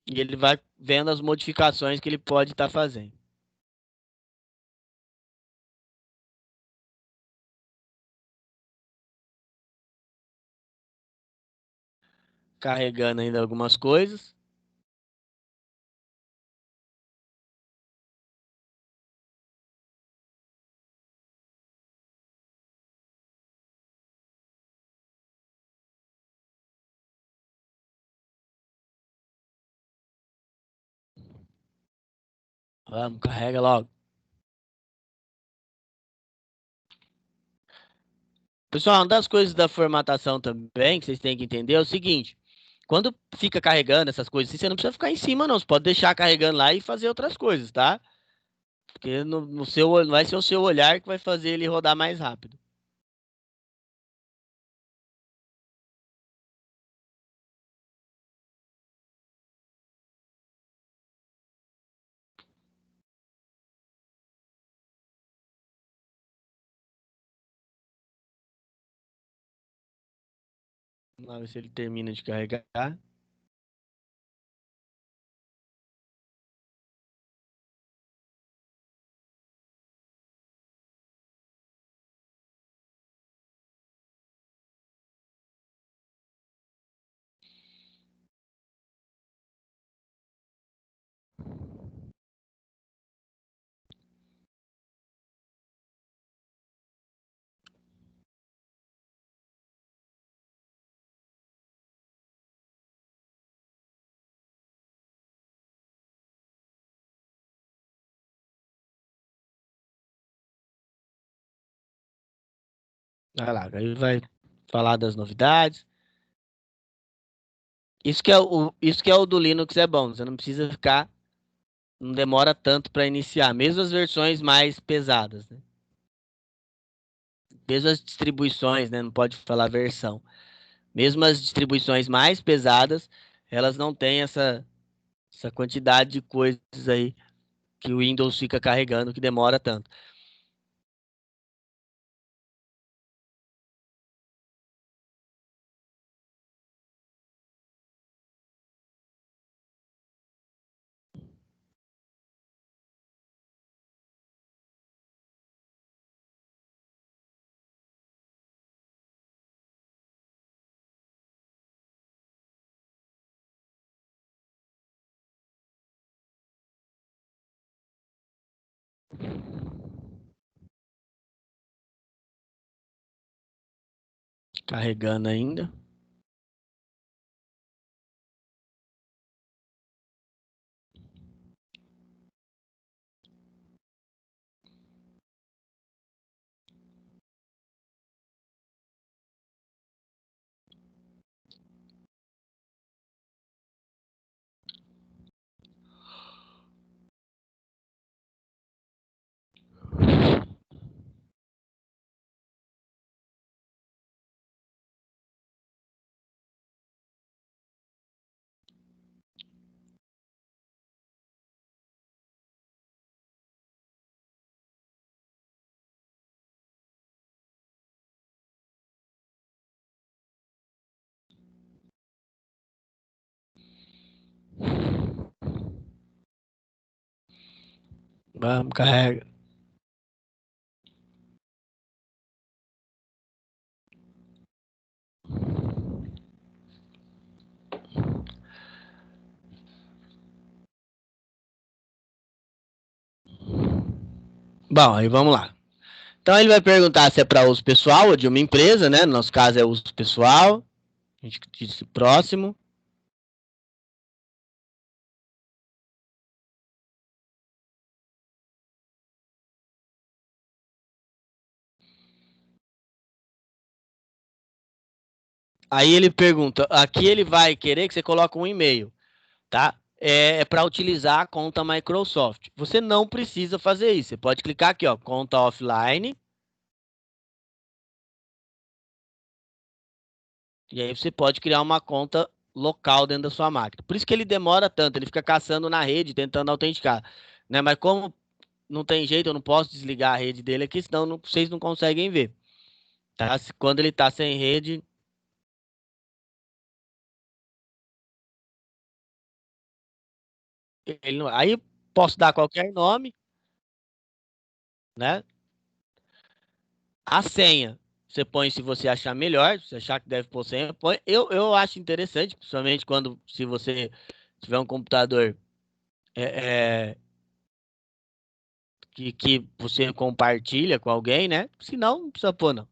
E ele vai vendo as modificações que ele pode estar fazendo. Carregando ainda algumas coisas. Vamos, carrega logo. Pessoal, uma das coisas da formatação também que vocês têm que entender é o seguinte: quando fica carregando essas coisas, assim, você não precisa ficar em cima, não. Você pode deixar carregando lá e fazer outras coisas, tá? Porque no seu, vai ser o seu olhar que vai fazer ele rodar mais rápido. Vamos ver se ele termina de carregar. Vai lá, ele vai falar das novidades. Isso que é o do Linux é bom. Você não precisa ficar, não demora tanto para iniciar, mesmo as versões mais pesadas, né? Mesmo as distribuições, né? Não pode falar versão. Mesmo as distribuições mais pesadas, elas não têm essa quantidade de coisas aí que o Windows fica carregando que demora tanto. Carregando ainda. Vamos, carrega. Bom, aí vamos lá. Então ele vai perguntar se é para uso pessoal ou de uma empresa, né? No nosso caso é uso pessoal. A gente disse próximo. Aí ele pergunta, aqui ele vai querer que você coloque um e-mail, tá? É para utilizar a conta Microsoft. Você não precisa fazer isso. Você pode clicar aqui, ó, conta offline. E aí você pode criar uma conta local dentro da sua máquina. Por isso que ele demora tanto, ele fica caçando na rede, tentando autenticar, né? Mas como não tem jeito, eu não posso desligar a rede dele aqui, senão vocês não conseguem ver, tá? Quando ele tá sem rede, ele não... Aí posso dar qualquer nome, né? A senha, você põe se você achar melhor, se achar que deve pôr senha, põe. Eu acho interessante, principalmente quando, se você tiver um computador é, é, que você compartilha com alguém, né? Se não, não precisa pôr, não.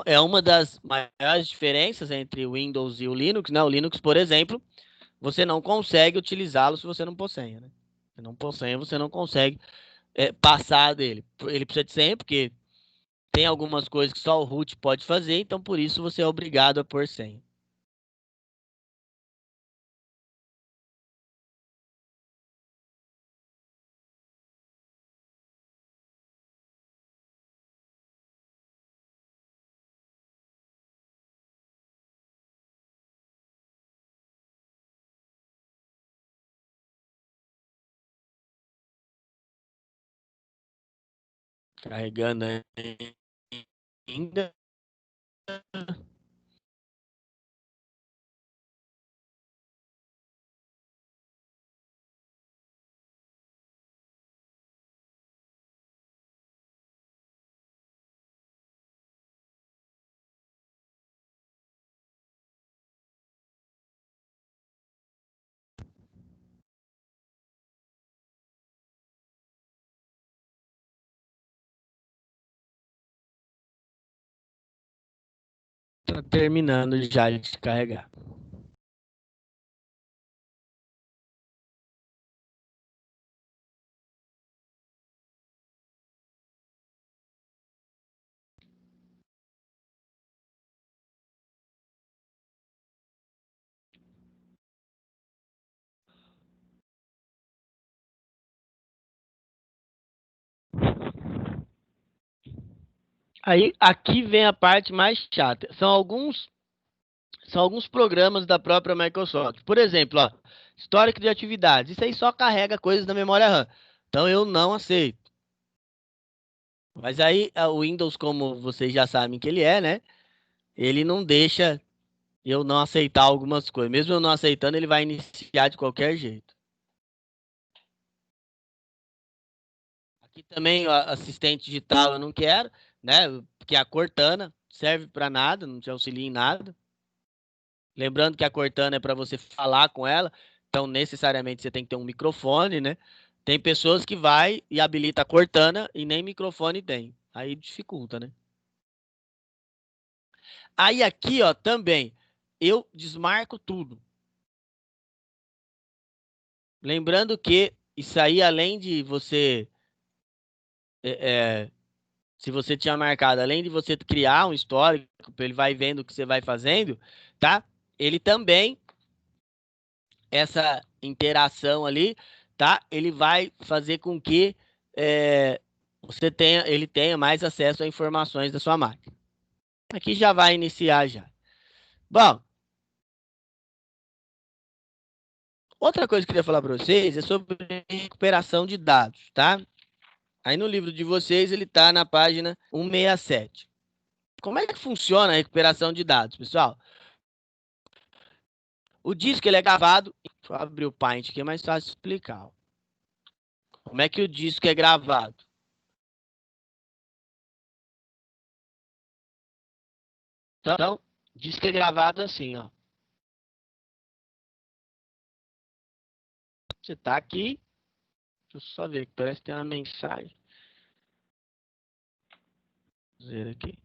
É uma das maiores diferenças entre o Windows e o Linux, né? O Linux, por exemplo, você não consegue utilizá-lo se você não pôr senha, né? Se não pôr senha, você não consegue passar dele. Ele precisa de senha porque tem algumas coisas que só o root pode fazer, então por isso você é obrigado a pôr senha. Carregando ainda. Tá terminando já de carregar. Aí aqui vem a parte mais chata. São alguns programas da própria Microsoft. Por exemplo, ó, histórico de atividades. Isso aí só carrega coisas da memória RAM. Então eu não aceito. Mas aí o Windows, como vocês já sabem que ele é, né? Ele não deixa eu não aceitar algumas coisas. Mesmo eu não aceitando, ele vai iniciar de qualquer jeito. Aqui também o assistente digital eu não quero, né? Porque a Cortana serve para nada, não te auxilia em nada. Lembrando que a Cortana é para você falar com ela, então necessariamente você tem que ter um microfone, né? Tem pessoas que vai e habilita a Cortana e nem microfone tem. Aí dificulta, né? Aí aqui, ó, também eu desmarco tudo. Lembrando que isso aí, além de você, é, é, se você tinha marcado, além de você criar um histórico, ele vai vendo o que você vai fazendo, tá? Ele também, essa interação ali, tá? Ele vai fazer com que ele tenha mais acesso a informações da sua máquina. Aqui já vai iniciar já. Bom, outra coisa que eu queria falar para vocês é sobre recuperação de dados, tá? Aí no livro de vocês ele está na página 167. Como é que funciona a recuperação de dados, pessoal? O disco ele é gravado. Deixa eu abrir o Paint aqui, é mais fácil explicar. Como é que o disco é gravado? Então, o disco é gravado assim, ó. Você está aqui, Deixa eu só ver, parece que tem uma mensagem. Vou ver aqui.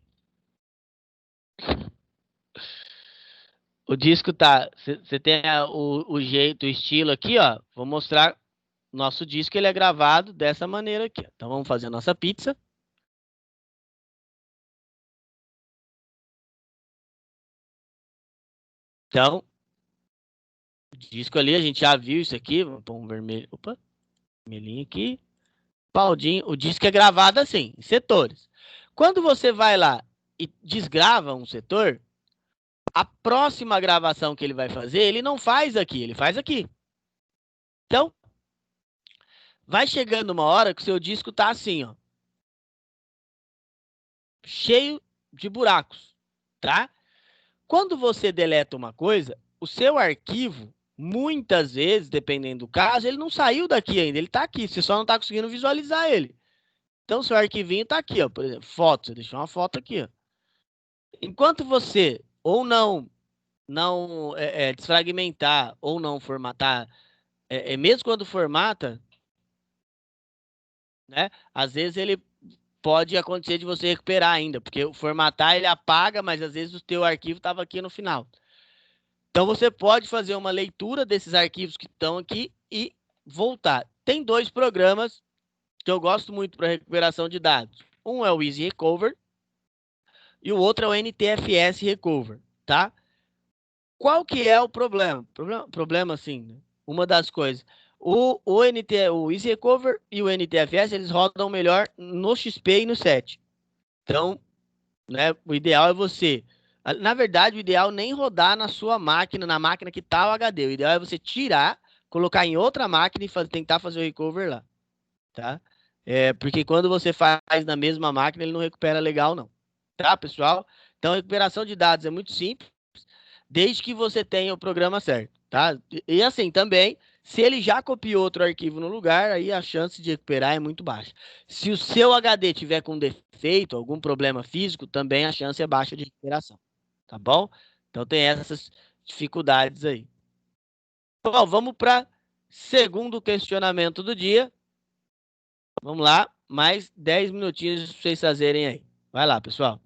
O disco tá. Você tem o jeito, o estilo aqui, ó. Vou mostrar. Nosso disco ele é gravado dessa maneira aqui. Então vamos fazer a nossa pizza. Então, o disco ali, a gente já viu isso aqui. Vamos pôr um vermelho. Opa, vermelhinho aqui. Baldinho. O disco é gravado assim, em setores. Quando você vai lá e desgrava um setor, a próxima gravação que ele vai fazer, ele não faz aqui, ele faz aqui. Então, vai chegando uma hora que o seu disco tá assim, ó, cheio de buracos, tá? Quando você deleta uma coisa, o seu arquivo, muitas vezes, dependendo do caso, ele não saiu daqui ainda, ele tá aqui, você só não tá conseguindo visualizar ele. Então, seu arquivinho tá aqui, ó, por exemplo, foto, você deixou uma foto aqui, ó. Enquanto você ou não desfragmentar ou não formatar, mesmo quando formata, né? Às vezes ele pode acontecer de você recuperar ainda, porque o formatar ele apaga, mas às vezes o teu arquivo estava aqui no final. Então você pode fazer uma leitura desses arquivos que estão aqui e voltar. Tem dois programas que eu gosto muito para recuperação de dados. Um é o Easy Recover e o outro é o NTFS Recover, tá? Qual que é o problema? Problema assim, né? Uma das coisas. O Easy Recover e o NTFS, eles rodam melhor no XP e no 7. Então, né, o ideal é você... Na verdade, o ideal é nem rodar na sua máquina, na máquina que está o HD. O ideal é você tirar, colocar em outra máquina e tentar fazer o recover lá, tá? Porque quando você faz na mesma máquina, ele não recupera legal, não. Tá, pessoal? Então, a recuperação de dados é muito simples desde que você tenha o programa certo, tá? E assim também, se ele já copiou outro arquivo no lugar, aí a chance de recuperar é muito baixa. Se o seu HD tiver com defeito, algum problema físico, também a chance é baixa de recuperação, tá bom? Então tem essas dificuldades aí. Bom, vamos para segundo questionamento do dia. Vamos lá, mais 10 minutinhos para vocês fazerem aí. Vai lá, pessoal.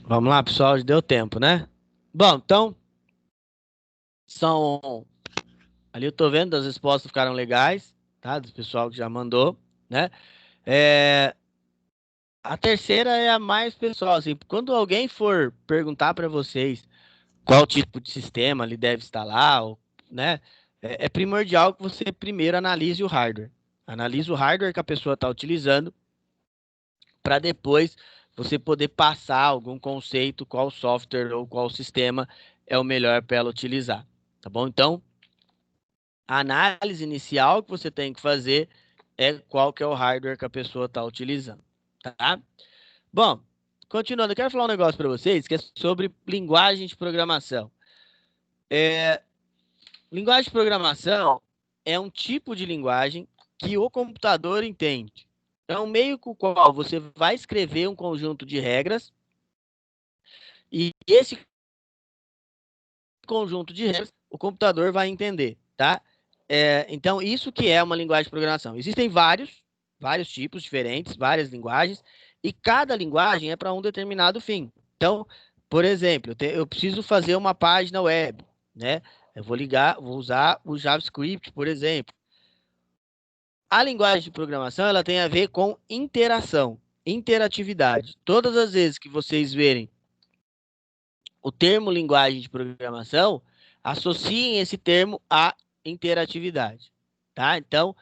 Vamos lá, pessoal, já deu tempo, né? Bom, então, são... Ali eu tô vendo, as respostas ficaram legais, tá? Do pessoal que já mandou, né? É... A terceira é a mais pessoal, assim, quando alguém for perguntar para vocês qual tipo de sistema ele deve instalar, ou, né? É primordial que você primeiro analise o hardware. Analise o hardware que a pessoa está utilizando para depois você poder passar algum conceito, qual software ou qual sistema é o melhor para ela utilizar, tá bom? Então, a análise inicial que você tem que fazer é qual que é o hardware que a pessoa está utilizando, tá? Bom, continuando, eu quero falar um negócio para vocês que é sobre linguagem de programação. Linguagem de programação é um tipo de linguagem que o computador entende. É um meio com o qual você vai escrever um conjunto de regras e esse conjunto de regras o computador vai entender, tá? Então, isso que é uma linguagem de programação. Existem vários tipos diferentes, várias linguagens, e cada linguagem é para um determinado fim. Então, por exemplo, eu preciso fazer uma página web, né? Eu vou usar o JavaScript, por exemplo. A linguagem de programação, ela tem a ver com interação, interatividade. Todas as vezes que vocês verem o termo linguagem de programação, associem esse termo à interatividade, tá? Então,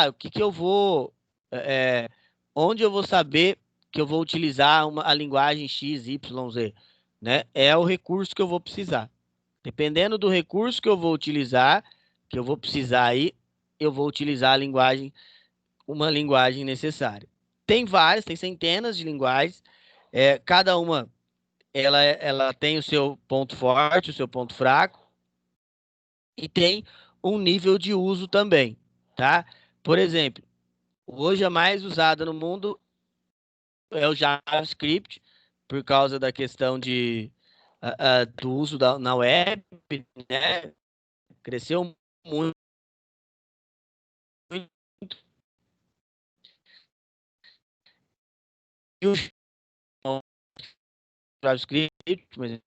o que que eu vou, é, onde eu vou saber que eu vou utilizar a linguagem X, Y, Z, né? É o recurso que eu vou precisar. Dependendo do recurso que eu vou utilizar, que eu vou precisar aí, eu vou utilizar uma linguagem necessária. Tem centenas de linguagens, cada uma ela tem o seu ponto forte, o seu ponto fraco e tem um nível de uso também, tá? Por exemplo, hoje a mais usada no mundo é o JavaScript, por causa da questão do uso na web, né? Cresceu muito e o JavaScript, mas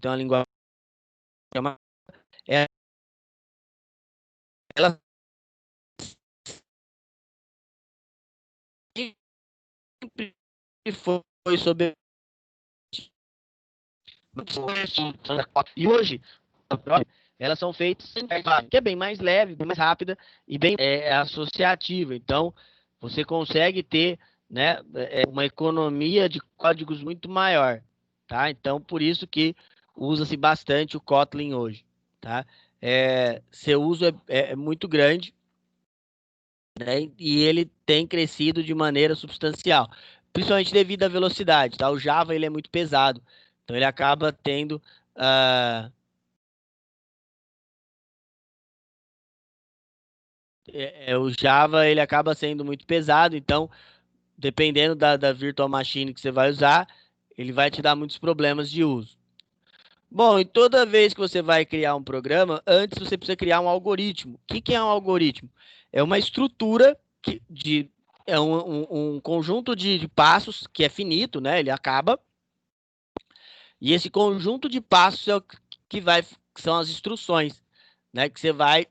tem uma linguagem chamada, ela sempre foi sobre. E hoje, elas são feitas que é bem mais leve, bem mais rápida e bem associativa. Então, você consegue ter, né, uma economia de códigos muito maior, tá? Então, por isso que usa-se bastante o Kotlin hoje, tá? Seu uso é muito grande, né? E ele tem crescido de maneira substancial, principalmente devido à velocidade, tá? O Java ele é muito pesado, então ele acaba tendo o Java ele acaba sendo muito pesado, então dependendo da virtual machine que você vai usar, ele vai te dar muitos problemas de uso. Bom, e toda vez que você vai criar um programa, antes você precisa criar um algoritmo. O que é um algoritmo? É uma estrutura é um conjunto de passos que é finito, né? Ele acaba. E esse conjunto de passos é o que são as instruções, né? Que você vai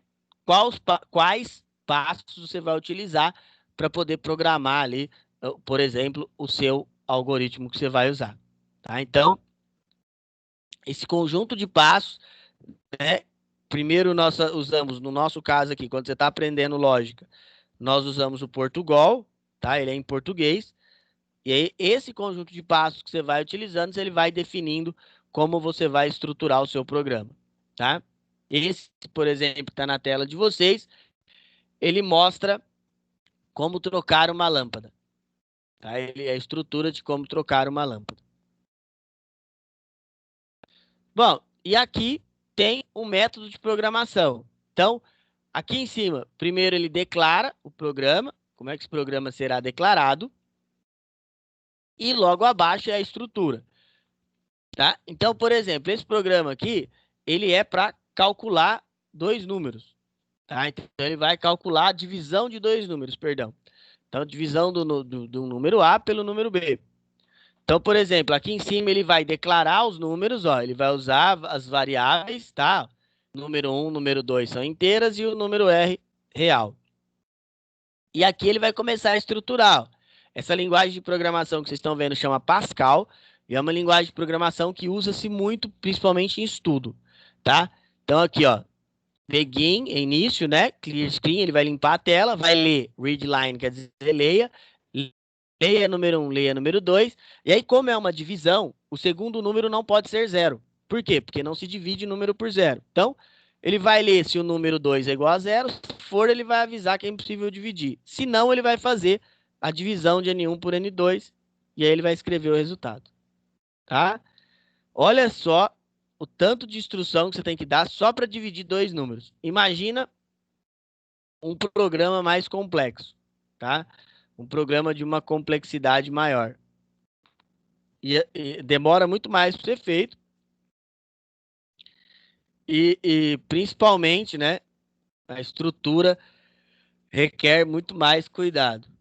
quais passos você vai utilizar para poder programar ali, por exemplo, o seu algoritmo que você vai usar, tá? Então, esse conjunto de passos, né? Primeiro nós usamos, no nosso caso aqui, quando você está aprendendo lógica, nós usamos o Portugal, tá? Ele é em português. E aí, esse conjunto de passos que você vai utilizando, ele vai definindo como você vai estruturar o seu programa, tá? Esse, por exemplo, está na tela de vocês, ele mostra como trocar uma lâmpada, tá? Ele é a estrutura de como trocar uma lâmpada. Bom, e aqui tem o método de programação. Então, aqui em cima, primeiro ele declara o programa, como é que esse programa será declarado, e logo abaixo é a estrutura, tá? Então, por exemplo, esse programa aqui, ele é para calcular dois números, tá? Então, ele vai calcular a divisão de dois números, perdão. Então, divisão do número A pelo número B. Então, por exemplo, aqui em cima ele vai declarar os números, ó, ele vai usar as variáveis, tá? Número um, número 2 são inteiras e o número R real. E aqui ele vai começar a estruturar, ó. Essa linguagem de programação que vocês estão vendo chama Pascal, e é uma linguagem de programação que usa-se muito, principalmente em estudo, tá? Então aqui, ó, begin, início, né? Clear screen, ele vai limpar a tela, vai ler read line, quer dizer, leia, leia número um, leia número 2. E aí, como é uma divisão, o segundo número não pode ser zero. Por quê? Porque não se divide número por zero. Então, ele vai ler se o número 2 é igual a zero. Se for, ele vai avisar que é impossível dividir. Se não, ele vai fazer a divisão de N1 por N2 e aí ele vai escrever o resultado, tá? Olha só o tanto de instrução que você tem que dar só para dividir dois números. Imagina um programa mais complexo, tá? Um programa de uma complexidade maior. E demora muito mais para ser feito e principalmente, né, a estrutura requer muito mais cuidado.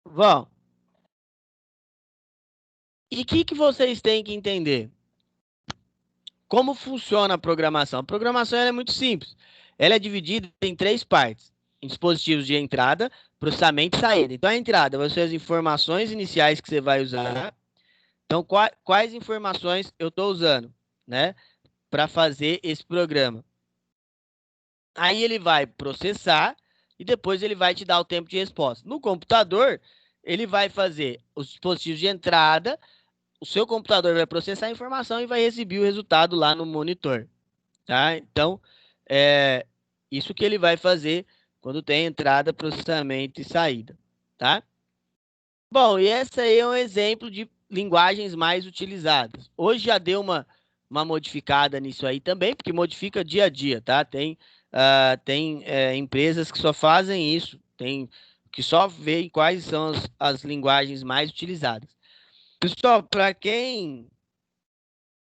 Bom, e o que vocês têm que entender? Como funciona a programação? A programação ela é muito simples. Ela é dividida em três partes: em dispositivos de entrada, processamento e saída. Então, a entrada vai ser as informações iniciais que você vai usar. Então, quais informações eu estou usando, né, para fazer esse programa? Aí ele vai processar e depois ele vai te dar o tempo de resposta. No computador, ele vai fazer os dispositivos de entrada, o seu computador vai processar a informação e vai exibir o resultado lá no monitor, tá? Então, é isso que ele vai fazer quando tem entrada, processamento e saída, tá? Bom, e essa aí é um exemplo de linguagens mais utilizadas. Hoje já deu uma modificada nisso aí também, porque modifica dia a dia, tá? Tem empresas que só fazem isso, tem que só veem quais são as linguagens mais utilizadas. Pessoal, para quem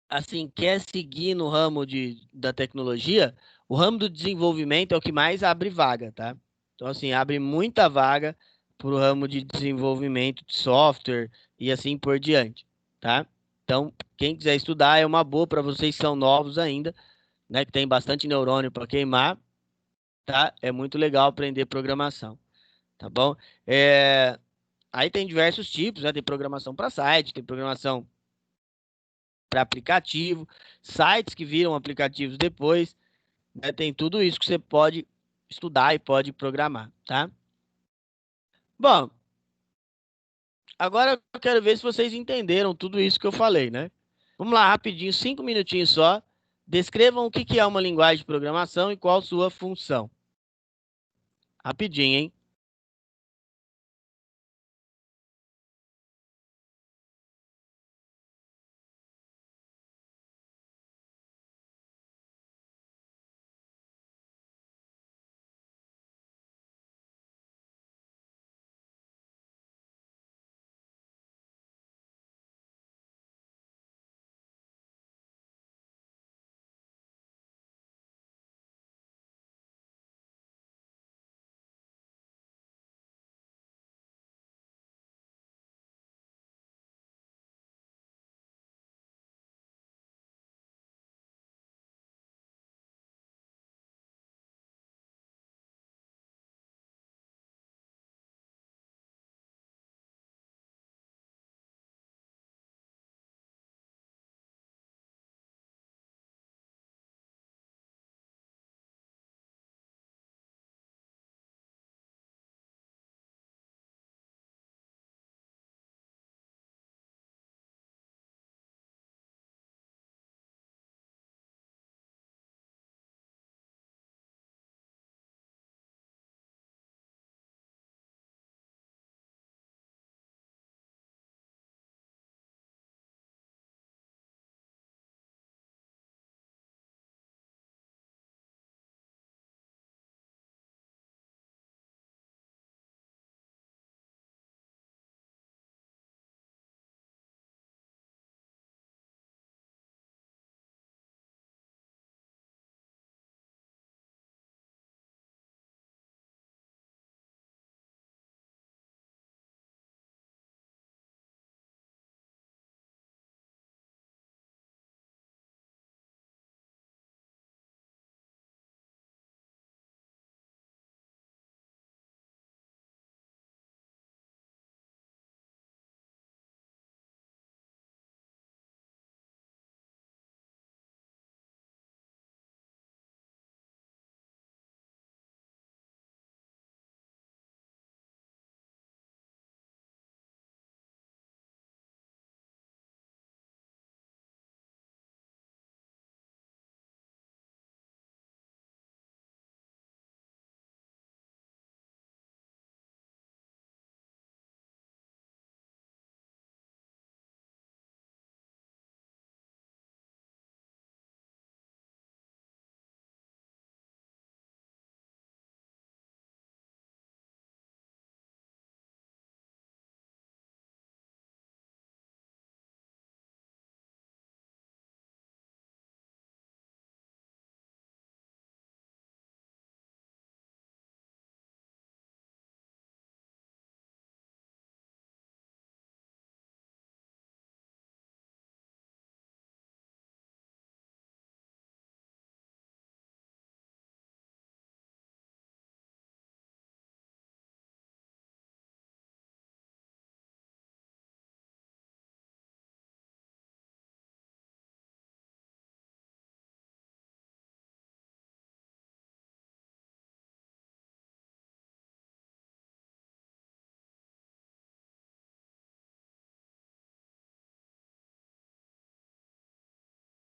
assim quer seguir no ramo da tecnologia, o ramo do desenvolvimento é o que mais abre vaga, tá? Então, assim, abre muita vaga para o ramo de desenvolvimento de software e assim por diante, tá? Então, quem quiser estudar é uma boa para vocês que são novos ainda, né? Que tem bastante neurônio para queimar, tá? É muito legal aprender programação, tá bom? Aí tem diversos tipos, né? Tem programação para site, tem programação para aplicativo, sites que viram aplicativos depois, né? Tem tudo isso que você pode estudar e pode programar, tá? Bom, agora eu quero ver se vocês entenderam tudo isso que eu falei, né? Vamos lá, rapidinho, 5 minutinhos só. Descrevam o que é uma linguagem de programação e qual sua função. Rapidinho, hein?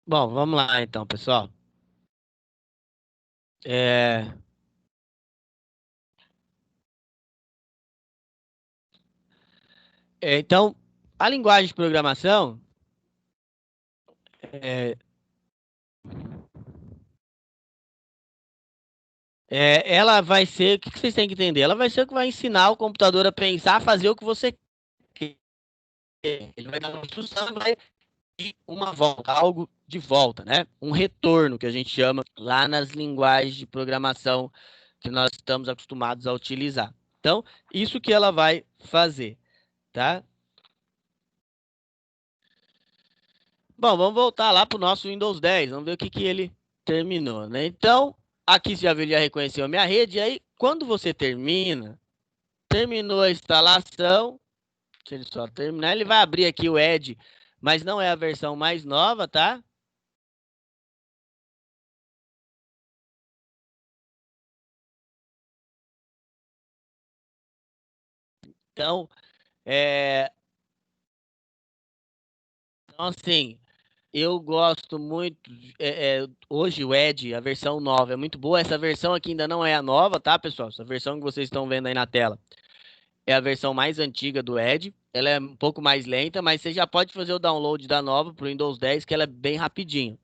Bom, vamos lá então, pessoal. É, então, a linguagem de programação, é, ela vai ser, o que que vocês têm que entender? Ela vai ser o que vai ensinar o computador a pensar, a fazer o que você quer. Ele vai dar uma instrução e vai dar uma volta, algo de volta, né? Um retorno, que a gente chama lá nas linguagens de programação que nós estamos acostumados a utilizar. Então, isso que ela vai fazer, tá? Bom, vamos voltar lá para o nosso Windows 10. Vamos ver o que que ele terminou, né? Então, aqui você já viu, ele já reconheceu a minha rede. E aí, quando você terminou a instalação, se ele só terminar, ele vai abrir aqui o Edge, mas não é a versão mais nova, tá? Então, é, então assim, eu gosto muito. Hoje o Edge, a versão nova, é muito boa. Essa versão aqui ainda não é a nova, tá, pessoal? Essa versão que vocês estão vendo aí na tela é a versão mais antiga do Edge. Ela é um pouco mais lenta, mas você já pode fazer o download da nova para o Windows 10, que ela é bem rapidinho.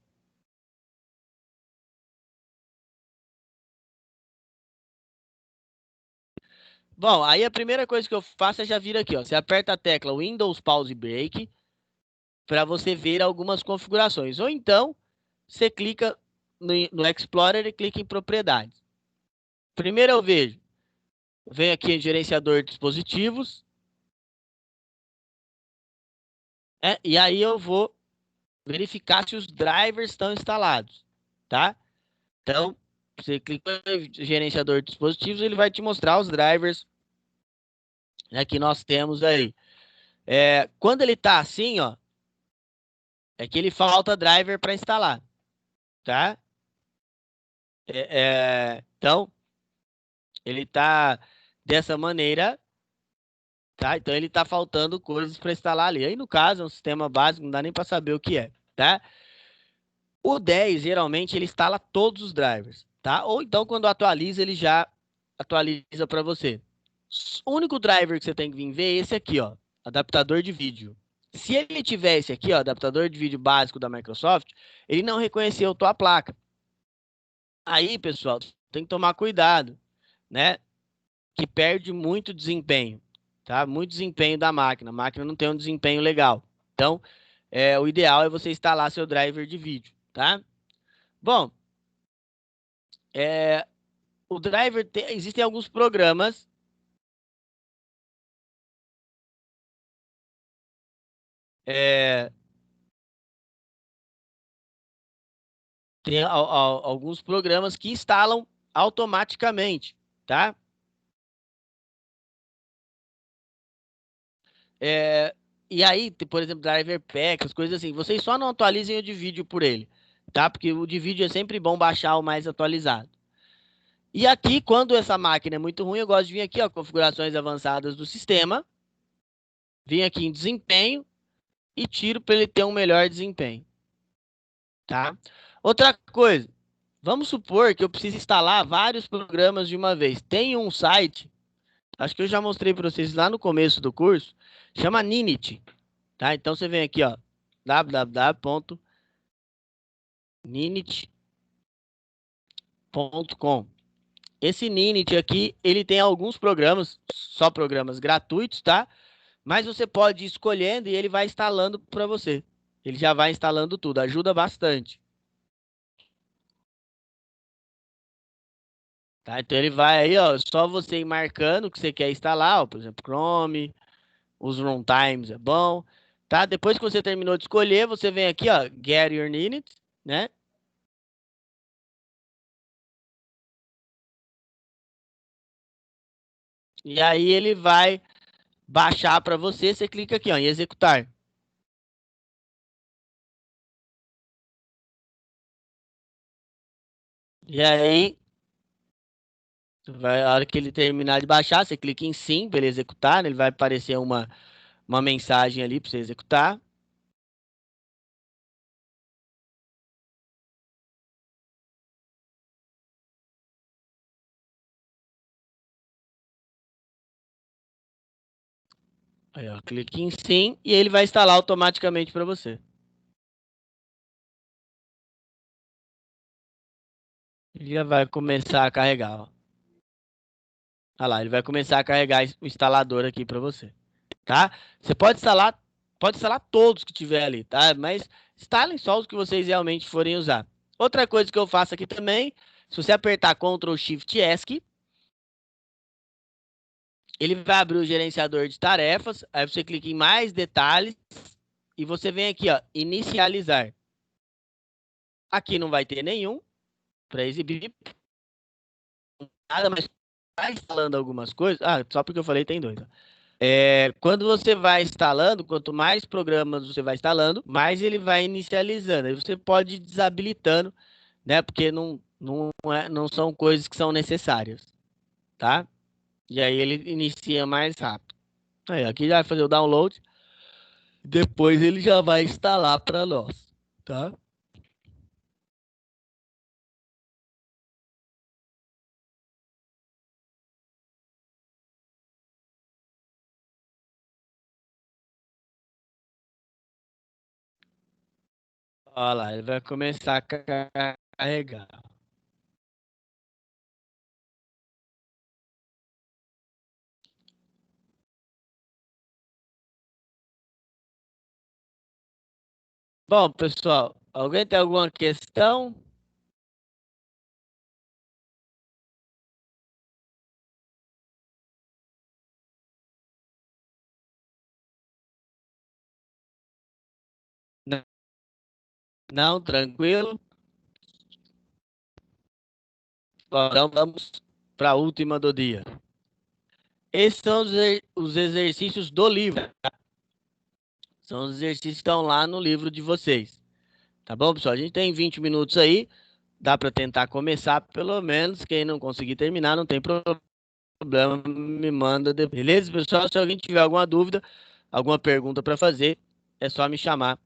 Bom, aí a primeira coisa que eu faço é já vir aqui, ó. Você aperta a tecla Windows Pause Break para você ver algumas configurações. Ou então, você clica no Explorer e clica em propriedades. Primeiro eu vejo, venho aqui em gerenciador de dispositivos, e aí eu vou verificar se os drivers estão instalados, tá? Então, você clica em gerenciador de dispositivos, ele vai te mostrar os drivers, né, que nós temos aí. Quando ele tá assim, ó, é que ele falta driver para instalar, tá? Então, ele tá dessa maneira, tá? Então, ele tá faltando coisas para instalar ali. Aí, no caso, é um sistema básico, não dá nem para saber o que é, tá? O 10, geralmente, ele instala todos os drivers, tá? Ou então, quando atualiza, ele já atualiza para você. O único driver que você tem que vir ver é esse aqui, ó, adaptador de vídeo. Se ele tiver esse aqui, ó, adaptador de vídeo básico da Microsoft, ele não reconheceu a tua placa. Aí, pessoal, tem que tomar cuidado, né? Que perde muito desempenho, tá? Muito desempenho da máquina. A máquina não tem um desempenho legal. Então, o ideal é você instalar seu driver de vídeo, tá? Bom, é, o driver existem alguns programas. é, Tem alguns programas que instalam automaticamente, tá? É, e aí, por exemplo, Driver Pack, as coisas assim, vocês só não atualizem o de vídeo por ele, tá? Porque o de vídeo é sempre bom baixar o mais atualizado. E aqui, quando essa máquina é muito ruim, eu gosto de vir aqui, ó, configurações avançadas do sistema, vim aqui em desempenho e tiro para ele ter um melhor desempenho, tá? Outra coisa, vamos supor que eu preciso instalar vários programas de uma vez. Tem um site, acho que eu já mostrei para vocês lá no começo do curso, chama Ninity, tá? Então você vem aqui, ó, www.ninity.com. Esse Ninity aqui, ele tem alguns programas, só programas gratuitos, tá? Mas você pode ir escolhendo e ele vai instalando para você. Ele já vai instalando tudo, ajuda bastante, tá? Então ele vai aí, ó, só você ir marcando o que você quer instalar, ó, por exemplo, Chrome, os runtimes é bom, tá? Depois que você terminou de escolher, você vem aqui, ó, Get Your Ninity, né? E aí ele vai baixar para você, você clica aqui, ó, em executar. E aí, a hora que ele terminar de baixar, você clica em sim para ele executar, né? Ele vai aparecer uma mensagem ali para você executar. Aí, ó, clique em sim e ele vai instalar automaticamente para você. Ele já vai começar a carregar, ó. Olha lá, ele vai começar a carregar o instalador aqui para você, tá? Você pode instalar todos que tiver ali, tá? Mas instalem só os que vocês realmente forem usar. Outra coisa que eu faço aqui também, se você apertar Ctrl Shift ESC, ele vai abrir o gerenciador de tarefas, aí você clica em mais detalhes e você vem aqui, ó, inicializar. Aqui não vai ter nenhum para exibir nada, mas está instalando algumas coisas. Ah, só porque eu falei tem dois. Ó. Quando você vai instalando, quanto mais programas você vai instalando, mais ele vai inicializando. Aí você pode ir desabilitando, né? Porque não são coisas que são necessárias, tá? E aí ele inicia mais rápido. Aí, aqui já vai fazer o download, depois ele já vai instalar para nós, tá? Olha lá, ele vai começar a carregar. Bom, pessoal, alguém tem alguma questão? Não, tranquilo. Então vamos para a última do dia. Esses são os exercícios do livro. São os exercícios que estão lá no livro de vocês. Tá bom, pessoal? A gente tem 20 minutos aí. Dá para tentar começar, pelo menos. Quem não conseguir terminar, não tem problema. Me manda depois. Beleza, pessoal? Se alguém tiver alguma dúvida, alguma pergunta para fazer, é só me chamar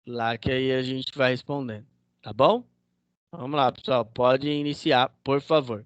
lá que aí a gente vai respondendo. Tá bom? Vamos lá, pessoal. Pode iniciar, por favor.